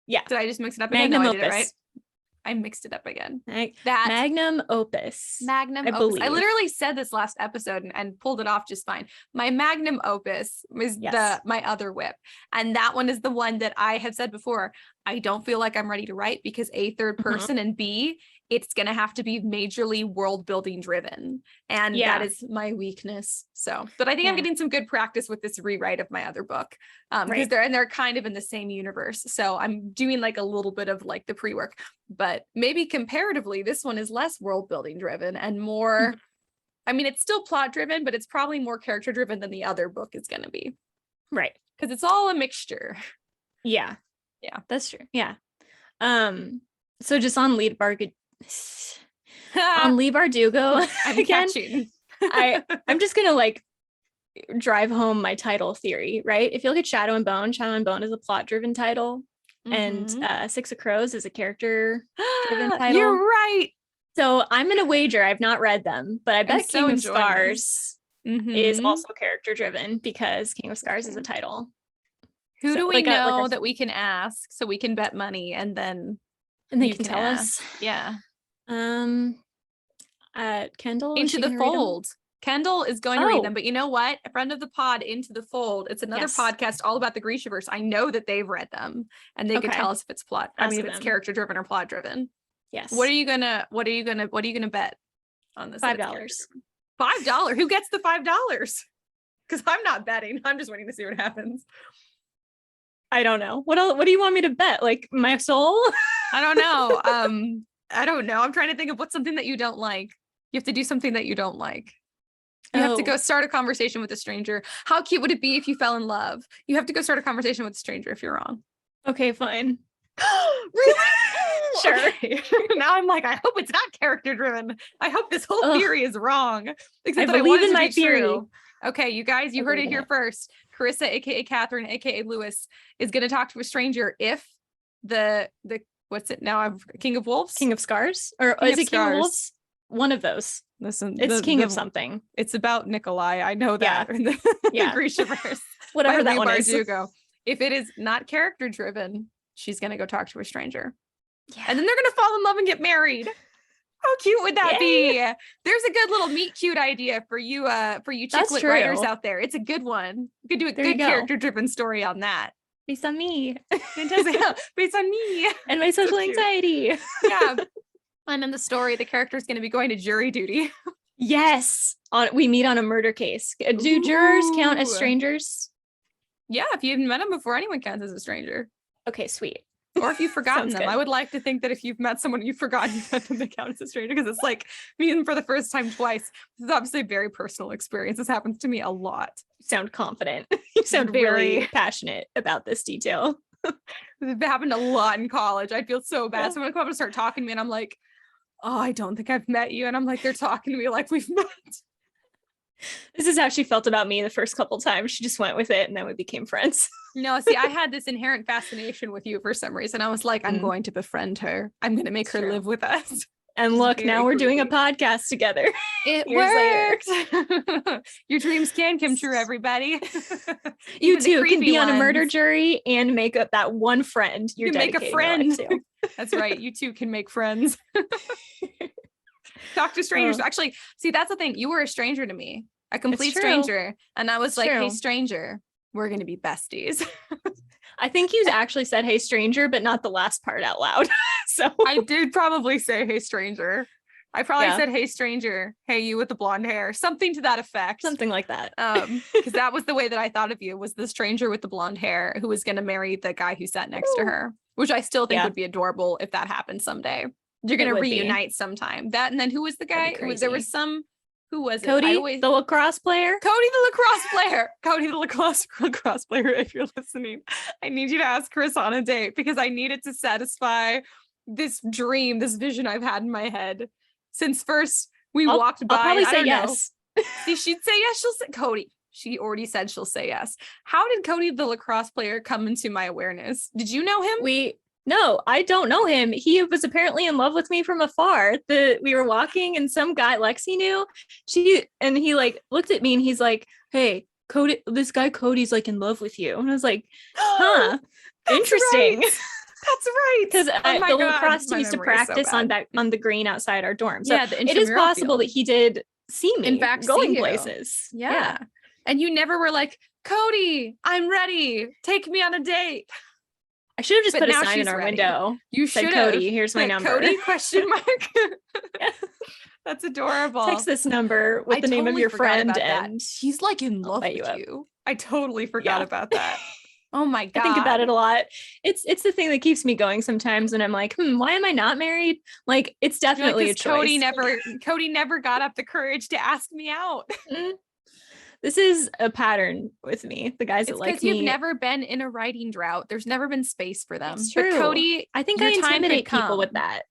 Speaker 1: Yeah.
Speaker 2: Did I just mix it up again?
Speaker 1: Magnum
Speaker 2: No, I
Speaker 1: opus.
Speaker 2: did it right. I mixed it up again.
Speaker 1: That Magnum opus.
Speaker 2: Magnum opus.
Speaker 1: Believe.
Speaker 2: I literally said this last episode and pulled it off just fine. My Magnum opus was my other whip. And that one is the one that I have said before. I don't feel like I'm ready to write because A, third person, and B, it's going to have to be majorly world building driven. And that is my weakness. So, but I think I'm getting some good practice with this rewrite of my other book. Because they're kind of in the same universe. So I'm doing like a little bit of like the pre-work, but maybe comparatively, this one is less world building driven and more, I mean, it's still plot driven, but it's probably more character driven than the other book is going to be.
Speaker 1: Right.
Speaker 2: Because it's all a mixture.
Speaker 1: Yeah. Yeah, that's true. Yeah. So just on Lead Bardugo
Speaker 2: I'm
Speaker 1: again,
Speaker 2: catching.
Speaker 1: I'm just gonna like drive home my title theory, right? If you look at Shadow and Bone is a plot-driven title, and Six of Crows is a character-driven title.
Speaker 2: You're right.
Speaker 1: So I'm gonna wager, I've not read them, but I bet King of Scars is also character-driven because King of Scars is a title.
Speaker 2: Who do we know that we can ask so we can bet money and then
Speaker 1: they can tell us?
Speaker 2: Yeah.
Speaker 1: Kendall
Speaker 2: Into the Fold. Kendall is going to read them, but you know what? A friend of the pod, Into the Fold. It's another podcast all about the Grishaverse. I know that they've read them and they can tell us if it's plot. I mean, if it's character driven or plot driven.
Speaker 1: Yes.
Speaker 2: What are you gonna bet on this?
Speaker 1: $5.
Speaker 2: $5. Who gets the $5? Because I'm not betting. I'm just waiting to see what happens.
Speaker 1: I don't know. What else? What do you want me to bet? Like my soul?
Speaker 2: I don't know. I don't know. I'm trying to think of what's something that you don't like. You have to do something that you don't like. You have to go start a conversation with a stranger. How cute would it be if you fell in love? You have to go start a conversation with a stranger if you're wrong.
Speaker 1: Okay, fine.
Speaker 2: Really?
Speaker 1: Sure.
Speaker 2: Okay. Now I'm like, I hope it's not character driven. I hope this whole theory is wrong. Except
Speaker 1: I believe in my theory.
Speaker 2: True. Okay, you guys, you heard it here first. Carissa, aka Katherine, aka Lewis, is going to talk to a stranger if the what's it now? I'm King of Wolves,
Speaker 1: King of Scars, or is it King of Wolves? One of those.
Speaker 2: Listen,
Speaker 1: it's King of something.
Speaker 2: It's about Nikolai. I know that.
Speaker 1: Yeah.
Speaker 2: The Grishaverse.
Speaker 1: Whatever that one is.
Speaker 2: If it is not character driven, she's going to go talk to a stranger.
Speaker 1: Yeah.
Speaker 2: And then they're going to fall in love and get married. How cute would that be? There's a good little meet cute idea for you chicklet writers out there. It's a good one. You could do a good character-driven story on that.
Speaker 1: Based on me.
Speaker 2: Fantastic. Based on me.
Speaker 1: And my social anxiety.
Speaker 2: Yeah. And in the story, the character is going to be going to jury duty.
Speaker 1: Yes. We meet on a murder case. Do jurors count as strangers?
Speaker 2: Yeah, if you haven't met them before, anyone counts as a stranger.
Speaker 1: Okay, sweet.
Speaker 2: Or if you've forgotten them. Good. I would like to think that if you've met someone and you've forgotten you met them, they count as a stranger, because it's like meeting them for the first time twice. This is obviously a very personal experience. This happens to me a lot.
Speaker 1: You sound confident. You sound very passionate about this detail.
Speaker 2: It happened a lot in college. I feel so bad. Someone would come up and start talking to me and I'm like, oh, I don't think I've met you. And I'm like, they're talking to me like we've met.
Speaker 1: This is how she felt about me the first couple times. She just went with it and then we became friends.
Speaker 2: No, see, I had this inherent fascination with you for some reason. I was like, I'm going to befriend her. I'm going to make her live with us.
Speaker 1: And look, now we're doing a podcast together.
Speaker 2: It worked. Your dreams can come true, everybody.
Speaker 1: You too can be on a murder jury and make up that one friend.
Speaker 2: You can make a friend. That's right. You too can make friends. Talk to strangers. Actually, see, that's the thing. You were a stranger to me. a complete stranger. And I was like, hey, stranger, we're going to be besties.
Speaker 1: I think you actually said, hey, stranger, but not the last part out loud. So
Speaker 2: I did probably say, hey, stranger. I probably said, hey, stranger, hey, you with the blonde hair, something to that effect.
Speaker 1: Something like that.
Speaker 2: Because that was the way that I thought of you, was the stranger with the blonde hair who was going to marry the guy who sat next to her, which I still think would be adorable if that happened someday. You're going to reunite sometime. That, and then who was the guy? There was some, who was
Speaker 1: Cody,
Speaker 2: it?
Speaker 1: the lacrosse player?
Speaker 2: Cody, the lacrosse player. Cody, the lacrosse player, if you're listening. I need you to ask Chris on a date because I need it to satisfy this dream, this vision I've had in my head. Since first we walked by.
Speaker 1: I'll probably say yes.
Speaker 2: See, she'd say yes. She'll say, Cody, she already said she'll say yes. How did Cody, the lacrosse player, come into my awareness? Did you know him?
Speaker 1: No, I don't know him. He was apparently in love with me from afar. We were walking and some guy Lexi knew. He like looked at me and he's like, hey, Cody, this guy Cody's like in love with you. And I was like, huh, interesting.
Speaker 2: Right. That's right.
Speaker 1: Because the lacrosse team used to practice on the green outside our dorm. So it is possible that he did see me in fact going places.
Speaker 2: Yeah. And you never were like, Cody, I'm ready. Take me on a date.
Speaker 1: I should have just put a sign in our window.
Speaker 2: You should,
Speaker 1: Cody, here's my number.
Speaker 2: Cody, question mark. That's adorable.
Speaker 1: Text this number with the name of your friend. And
Speaker 2: he's like in love with you. I totally forgot about that. Oh my God.
Speaker 1: I think about it a lot. It's the thing that keeps me going sometimes when I'm like, why am I not married? Like, it's definitely a choice.
Speaker 2: Cody never got up the courage to ask me out.
Speaker 1: This is a pattern with me. The guys that like me.
Speaker 2: Because you've never been in a writing drought. There's never been space for them.
Speaker 1: It's true.
Speaker 2: But Cody,
Speaker 1: I think I intimidate people with that.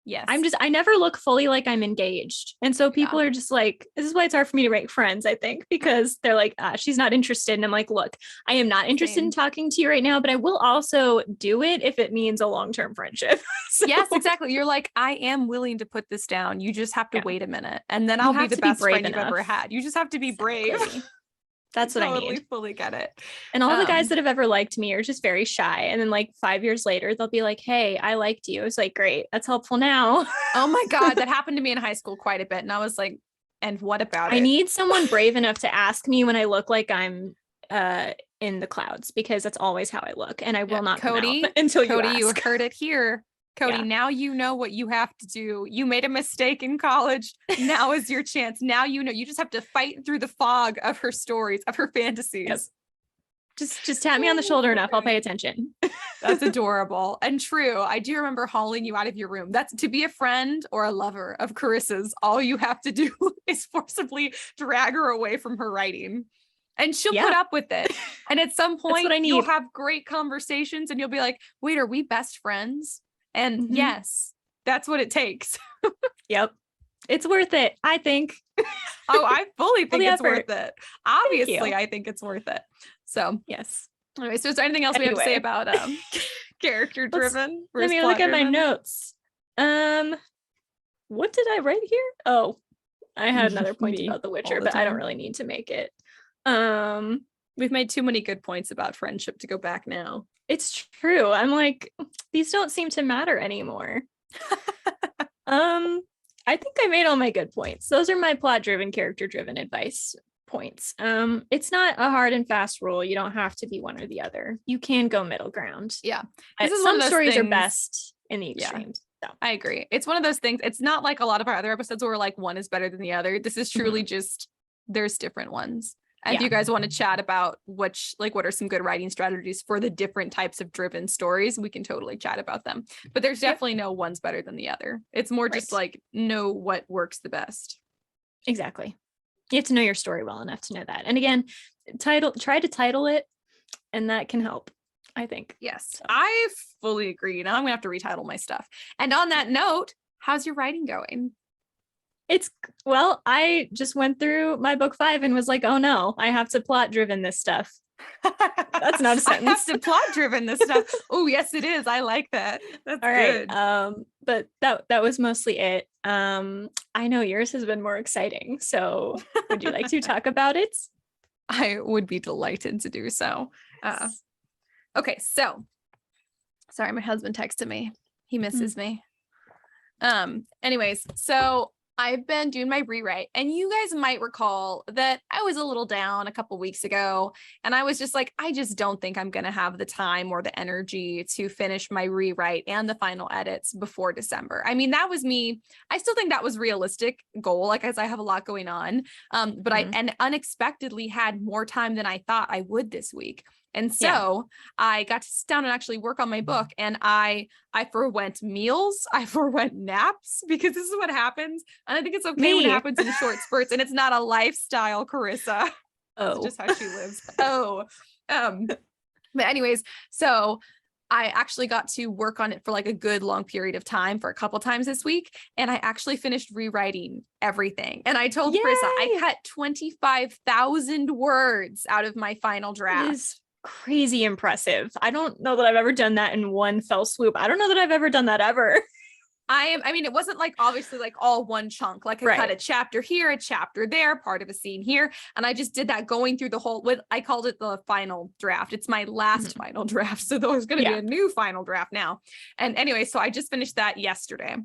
Speaker 2: Yes.
Speaker 1: I never look fully like I'm engaged. And so people are just like, this is why it's hard for me to make friends, I think, because they're like, she's not interested. And I'm like, look, I am not interested in talking to you right now, but I will also do it if it means a long-term friendship. So,
Speaker 2: yes, exactly. You're like, I am willing to put this down. You just have to wait a minute. And then I'll be the best friend you've ever had. You just have to be brave.
Speaker 1: That's what I need.
Speaker 2: Totally fully get it.
Speaker 1: And all the guys that have ever liked me are just very shy. And then like 5 years later, they'll be like, hey, I liked you. It's like, great. That's helpful now.
Speaker 2: Oh my God. That happened to me in high school quite a bit. And I was like, and what about it?
Speaker 1: I need someone brave enough to ask me when I look like I'm in the clouds, because that's always how I look. And I will not
Speaker 2: Cody,
Speaker 1: come out until you
Speaker 2: Cody,
Speaker 1: ask.
Speaker 2: you heard it here. Cody, now you know what you have to do. You made a mistake in college. Now is your chance. Now you know. You just have to fight through the fog of her stories, of her fantasies.
Speaker 1: Yep. Just tap me on the shoulder enough. I'll pay attention.
Speaker 2: That's adorable and true. I do remember hauling you out of your room. That's to be a friend or a lover of Karissa's. All you have to do is forcibly drag her away from her writing. And she'll put up with it. And at some point, you'll have great conversations and you'll be like, wait, are we best friends? And yes, that's what it takes.
Speaker 1: Yep. It's worth it, I think.
Speaker 2: Oh, I fully think it's worth it. Obviously, I think it's worth it. So,
Speaker 1: yes.
Speaker 2: Anyway, so is there anything else we have to say about character driven?
Speaker 1: Let me look at my notes. What did I write here? Oh, I had another point about The Witcher, but I don't really need to make it.
Speaker 2: We've made too many good points about friendship to go back now.
Speaker 1: It's true. I'm like, these don't seem to matter anymore. I think I made all my good points. Those are my plot-driven, character-driven advice points. It's not a hard and fast rule. You don't have to be one or the other. You can go middle ground.
Speaker 2: Yeah.
Speaker 1: Some stories are best in the extremes. So.
Speaker 2: I agree. It's one of those things. It's not like a lot of our other episodes where like one is better than the other. This is truly just, there's different ones. And if you guys want to chat about what are some good writing strategies for the different types of driven stories, we can totally chat about them. But there's definitely no one's better than the other. It's more just like know what works the best.
Speaker 1: Exactly. You have to know your story well enough to know that. And again, try to title it, and that can help, I think.
Speaker 2: Yes, so. I fully agree. Now I'm gonna have to retitle my stuff. And on that note, how's your writing going?
Speaker 1: I just went through my book 5 and was like, oh no, I have to plot driven this stuff. That's not a sentence.
Speaker 2: I have to plot driven this stuff. Oh, yes, it is. I like that. That's all good.
Speaker 1: Right. But that was mostly it. I know yours has been more exciting. So would you like to talk about it?
Speaker 2: I would be delighted to do so. Okay, so sorry, my husband texted me. He misses me. Anyways, so I've been doing my rewrite, and you guys might recall that I was a little down a couple weeks ago, and I was just like, I just don't think I'm going to have the time or the energy to finish my rewrite and the final edits before December. I mean, that was me. I still think that was realistic goal, like as I have a lot going on. But I unexpectedly had more time than I thought I would this week. And so I got to sit down and actually work on my book, and I forwent meals, I forwent naps, because this is what happens. And I think it's okay when it happens in short spurts, and it's not a lifestyle, Karissa. It's just how she lives. But anyways, so I actually got to work on it for like a good long period of time for a couple times this week. And I actually finished rewriting everything. And I told Karissa, I cut 25,000 words out of my final draft.
Speaker 1: Crazy impressive. I don't know that I've ever done that in one fell swoop. I don't know that I've ever done that ever.
Speaker 2: I mean, it wasn't like obviously like all one chunk, like I cut a chapter here, a chapter there, part of a scene here. And I just did that going through the whole, I called it the final draft. It's my last final draft. So there's going to be a new final draft now. And anyway, so I just finished that yesterday.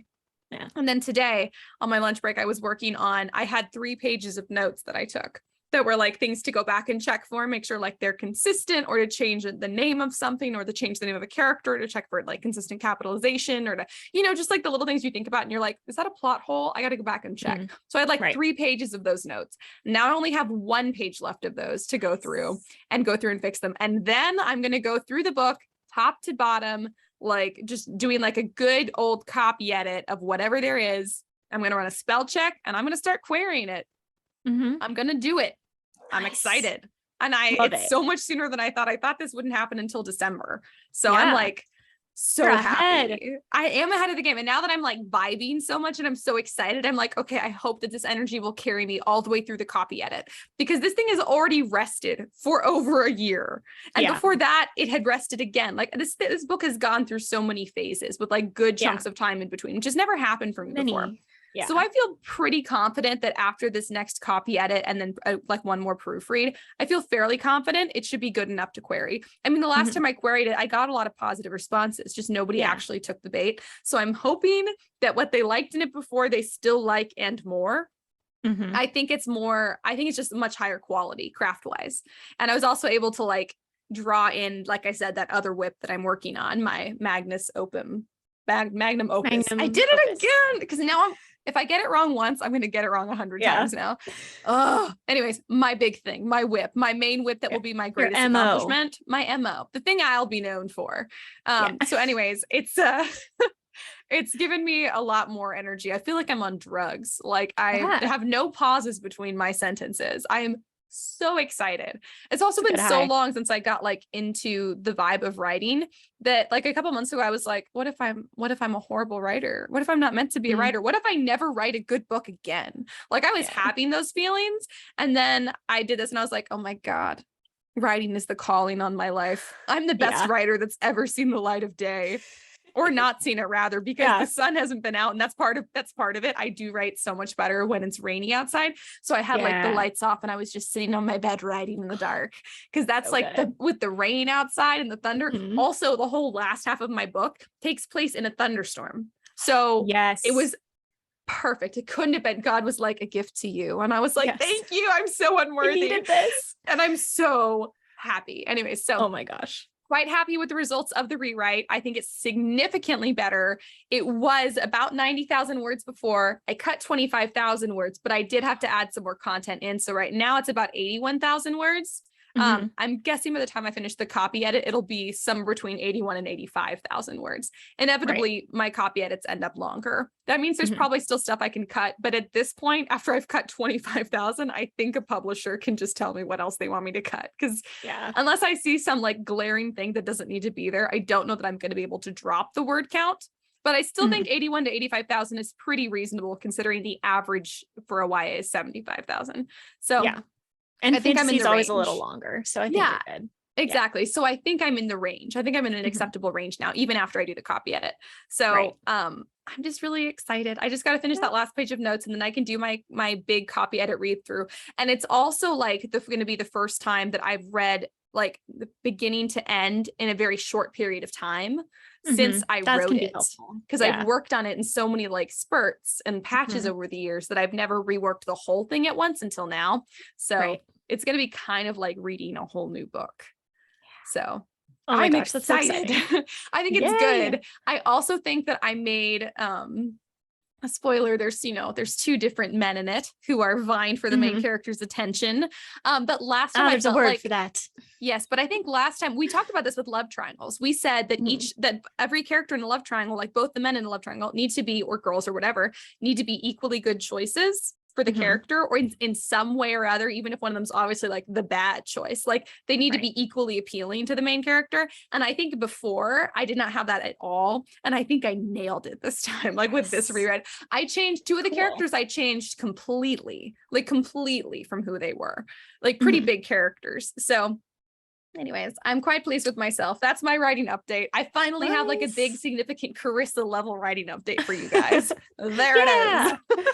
Speaker 2: Yeah. And then today on my lunch break, I had 3 pages of notes that I took that were like things to go back and check for, make sure like they're consistent, or to change the name of something, or to change the name of a character, to check for like consistent capitalization, or to, just like the little things you think about and you're like, is that a plot hole? I got to go back and check. So I had like 3 pages of those notes. Now I only have 1 page left of those to go through and fix them. And then I'm going to go through the book top to bottom, like just doing like a good old copy edit of whatever there is. I'm going to run a spell check, and I'm going to start querying it. I'm going to do it. I'm excited. And it's so much sooner than I thought. I thought this wouldn't happen until December. So I'm like so happy. I am ahead of the game. And now that I'm like vibing so much and I'm so excited, I'm like, okay, I hope that this energy will carry me all the way through the copy edit, because this thing has already rested for over a year. And before that, it had rested again. Like this book has gone through so many phases with like good chunks of time in between, which has never happened for me before. Yeah. So I feel pretty confident that after this next copy edit and then like one more proofread, I feel fairly confident it should be good enough to query. I mean, the last time I queried it, I got a lot of positive responses, just nobody actually took the bait. So I'm hoping that what they liked in it before, they still like and more. I think it's just much higher quality craft wise. And I was also able to like draw in, like I said, that other whip that I'm working on, my magnum opus. I did it again, because now if I get it wrong once, I'm going to get it wrong 100 times now. Anyways, my big thing, my whip, my main whip that will be my greatest accomplishment, my MO, the thing I'll be known for. So anyways, it's it's given me a lot more energy. I feel like I'm on drugs. Like I have no pauses between my sentences. I am so excited. It's also been so long since I got like into the vibe of writing that like a couple months ago I was like, what if I'm a horrible writer? What if I'm not meant to be a writer? What if I never write a good book again? Like I was having those feelings, and then I did this and I was like, oh my God, writing is the calling on my life. I'm the best writer that's ever seen the light of day. Or not seen it, rather, because the sun hasn't been out, and that's part of it. I do write so much better when it's rainy outside. So I had like the lights off, and I was just sitting on my bed writing in the dark, because that's with the rain outside and the thunder. Also, the whole last half of my book takes place in a thunderstorm. So it was perfect. It couldn't have been. God was like a gift to you, and I was like, thank you. I'm so unworthy. I needed this, and I'm so happy. Anyway, so
Speaker 1: oh my gosh.
Speaker 2: Quite happy with the results of the rewrite. I think it's significantly better. It was about 90,000 words before. I cut 25,000 words, but I did have to add some more content in. So right now it's about 81,000 words. I'm guessing by the time I finish the copy edit, it'll be somewhere between 81 and 85,000 words. Inevitably, my copy edits end up longer. That means there's probably still stuff I can cut. But at this point, after I've cut 25,000, I think a publisher can just tell me what else they want me to cut. Because unless I see some like glaring thing that doesn't need to be there, I don't know that I'm going to be able to drop the word count. But I still think 81 to 85,000 is pretty reasonable, considering the average for a YA is 75,000. So
Speaker 1: and I think I'm always a little longer. So I think you're good.
Speaker 2: Exactly. Yeah. So I think I'm in the range. I think I'm in an acceptable range now, even after I do the copy edit. So I'm just really excited. I just got to finish that last page of notes, and then I can do my big copy edit read through. And it's also like going to be the first time that I've read like the beginning to end in a very short period of time. since I
Speaker 1: That
Speaker 2: wrote
Speaker 1: can be
Speaker 2: it,
Speaker 1: helpful.
Speaker 2: because
Speaker 1: Yeah.
Speaker 2: I've worked on it in so many like spurts and patches over the years that I've never reworked the whole thing at once until now. So it's going to be kind of like reading a whole new book. So I'm
Speaker 1: gosh, that's so
Speaker 2: excited. I think it's
Speaker 1: Yay.
Speaker 2: good. I also think that I made a spoiler, there's two different men in it who are vying for the main character's attention. But last time I
Speaker 1: there's
Speaker 2: felt
Speaker 1: a word
Speaker 2: like
Speaker 1: for that.
Speaker 2: yes, but I think last time we talked about this with love triangles. We said that that every character in a love triangle, like both the men in a love triangle, need to be, or girls or whatever, need to be equally good choices for the character, or in some way or other, even if one of them's obviously like the bad choice, like they need to be equally appealing to the main character. And I think before I did not have that at all. And I think I nailed it this time, like with this reread. I changed two of the characters. I changed completely from who they were, like pretty big characters. So anyways, I'm quite pleased with myself. That's my writing update. I finally have like a big, significant Karissa level writing update for you guys. There it is.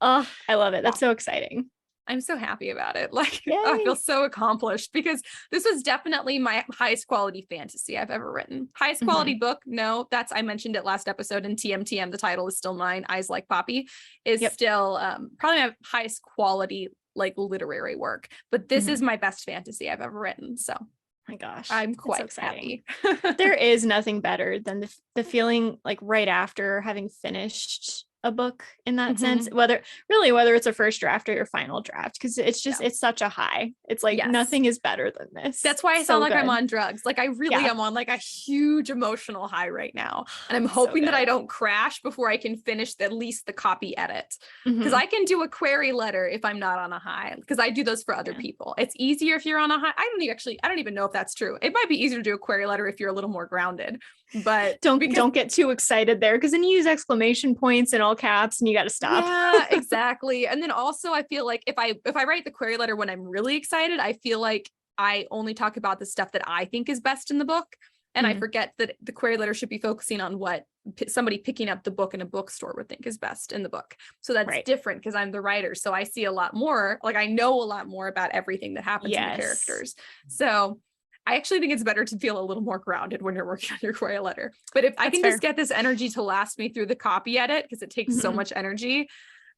Speaker 1: Oh, I love it. That's so exciting.
Speaker 2: I'm so happy about it. Like, I feel so accomplished because this was definitely my highest quality fantasy I've ever written. Highest quality book. No, I mentioned it last episode in TMTM. The title is still mine. Eyes Like Poppy is still probably my highest quality, like literary work, but this is my best fantasy I've ever written. So
Speaker 1: my gosh,
Speaker 2: I'm quite happy.
Speaker 1: There is nothing better than the feeling like right after having finished a book in that sense, whether it's a first draft or your final draft, because it's just it's such a high. It's like nothing is better than this.
Speaker 2: That's why I sound like I'm on drugs. Like I really am on like a huge emotional high right now, and I'm hoping that I don't crash before I can finish at least the copy edit, because I can do a query letter if I'm not on a high, because I do those for other people. It's easier if you're on a high. I don't even know if that's true. It might be easier to do a query letter if you're a little more grounded, but don't get too excited there, because then you use exclamation points and all caps and you got to stop. Yeah, exactly. And then also I feel like if I write the query letter when I'm really excited, I feel like I only talk about the stuff that I think is best in the book, and I forget that the query letter should be focusing on what somebody picking up the book in a bookstore would think is best in the book. So that's different because I'm the writer, so I see a lot more, like I know a lot more about everything that happens in the characters. So I actually think it's better to feel a little more grounded when you're working on your query letter. But if I can just get this energy to last me through the copy edit, because it takes so much energy,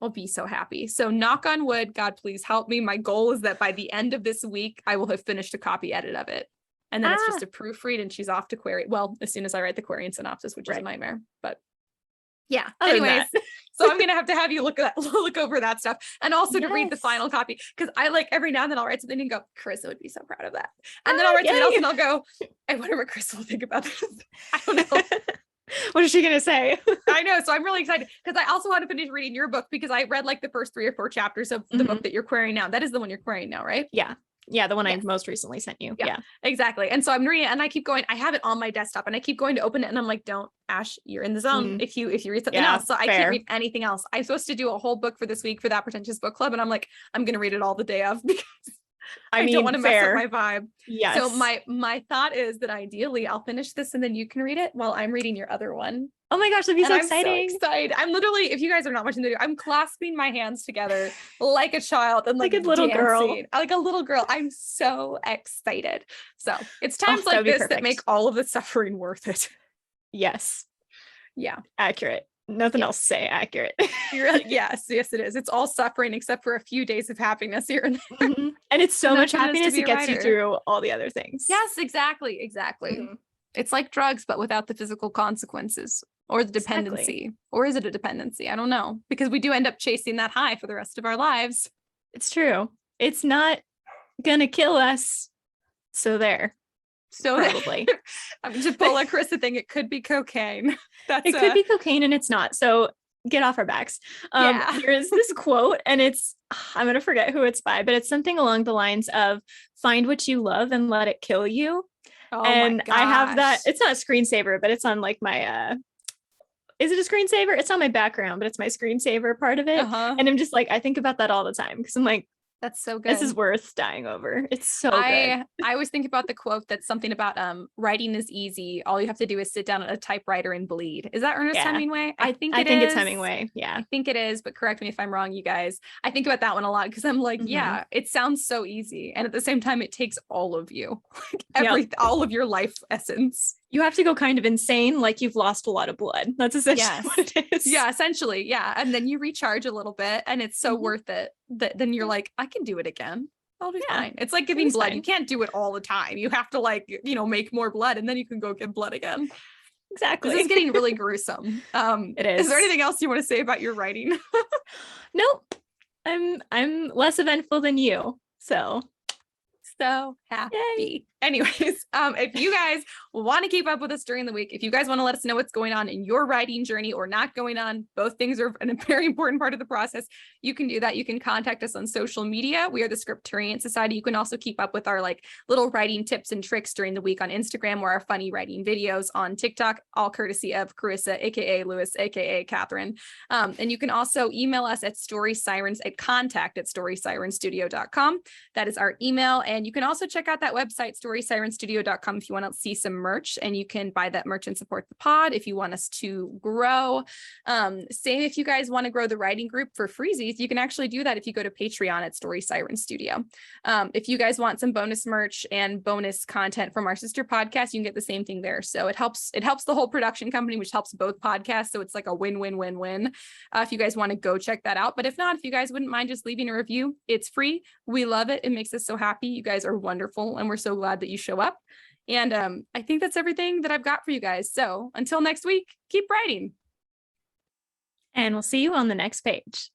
Speaker 2: I'll be so happy. So knock on wood, God, please help me. My goal is that by the end of this week, I will have finished a copy edit of it. And then it's just a proofread and she's off to query. Well, as soon as I write the query and synopsis, which is a nightmare, but yeah. Anyways, so I'm gonna have you look over that stuff, and also to read the final copy, because I like every now and then I'll write something and go, Karissa would be so proud of that, and then I'll write something else and I'll go, I wonder what Karissa will think about this. I don't know. What is she gonna say? I know. So I'm really excited because I also want to finish reading your book, because I read like the first 3 or 4 chapters of the book that you're querying now. That is the one you're querying now, right? Yeah, the one I most recently sent you. Yeah, exactly. And so I'm reading it and I keep going, I have it on my desktop and I keep going to open it and I'm like, don't, Ash, you're in the zone if you read something else. So I can't read anything else. I'm supposed to do a whole book for this week for That Pretentious Book Club, and I'm like, I'm gonna read it all the day of, because I don't want to mess up my vibe. Yes. So my thought is that ideally I'll finish this and then you can read it while I'm reading your other one. Oh my gosh, that'd be so exciting. I'm so excited. I'm literally, if you guys are not watching the video, I'm clasping my hands together like a child and like a little girl. Like a little girl. I'm so excited. So it's times like this that make all of the suffering worth it. Yes. Yeah. Accurate. Nothing else to say. Accurate. Yes, it is. It's all suffering except for a few days of happiness here and there. And it's so much happiness it gets you through all the other things. Yes, exactly. It's like drugs, but without the physical consequences or the dependency. Or is it a dependency? I don't know, because we do end up chasing that high for the rest of our lives. It's true. It's not gonna kill us. So there. So probably. I'm just pull a Karissa thing. It could be cocaine. It could be cocaine and it's not. So get off our backs. Here's this quote, and I'm gonna forget who it's by, but it's something along the lines of find what you love and let it kill you. Oh, and I have that. It's not a screensaver, but it's on like my is it a screensaver? It's on my background, but it's my screensaver part of it. And I'm just like, I think about that all the time, because I'm like, that's so good. This is worth dying over. It's so good. I always think about the quote that's something about writing is easy. All you have to do is sit down at a typewriter and bleed. Is that Ernest Hemingway? I think it's Hemingway. Yeah. I think it is, but correct me if I'm wrong, you guys. I think about that one a lot because I'm like, yeah, it sounds so easy. And at the same time, it takes all of you. All of your life essence.
Speaker 1: You have to go kind of insane, like you've lost a lot of blood. That's essentially
Speaker 2: Yes.
Speaker 1: what it is.
Speaker 2: Yeah, essentially. Yeah. And then you recharge a little bit and it's so worth it that then you're like, I can do it again. I'll be fine. It's like giving blood.
Speaker 1: fine.
Speaker 2: You can't do it all the time. You have to like, make more blood and then you can go get blood again.
Speaker 1: Exactly.
Speaker 2: This is getting really gruesome.
Speaker 1: It is.
Speaker 2: Is there anything else you want to say about your writing?
Speaker 1: Nope. I'm less eventful than you. So
Speaker 2: Happy.
Speaker 1: Yay.
Speaker 2: Anyways, if you guys want to keep up with us during the week, if you guys want to let us know what's going on in your writing journey or not going on, both things are a very important part of the process. You can do that. You can contact us on social media. We are the Scripturient Society. You can also keep up with our like little writing tips and tricks during the week on Instagram or our funny writing videos on TikTok, all courtesy of Karissa, aka Lewis, aka Katherine. And you can also email us at contact@storysirenstudio.com. That is our email. And you can also check out that website, storysirenstudio.com, if you want to see some merch, and you can buy that merch and support the pod if you want us to grow. Same if you guys want to grow the writing group for freezies, you can actually do that if you go to Patreon at Story Siren Studio. If you guys want some bonus merch and bonus content from our sister podcast, you can get the same thing there. So it helps the whole production company, which helps both podcasts. So it's like a win-win-win-win. If you guys want to go check that out. But if not, if you guys wouldn't mind just leaving a review, it's free. We love it. It makes us so happy. You guys are wonderful. And we're so glad that you show up. And I think that's everything that I've got for you guys. So until next week, keep writing.
Speaker 1: And we'll see you on the next page.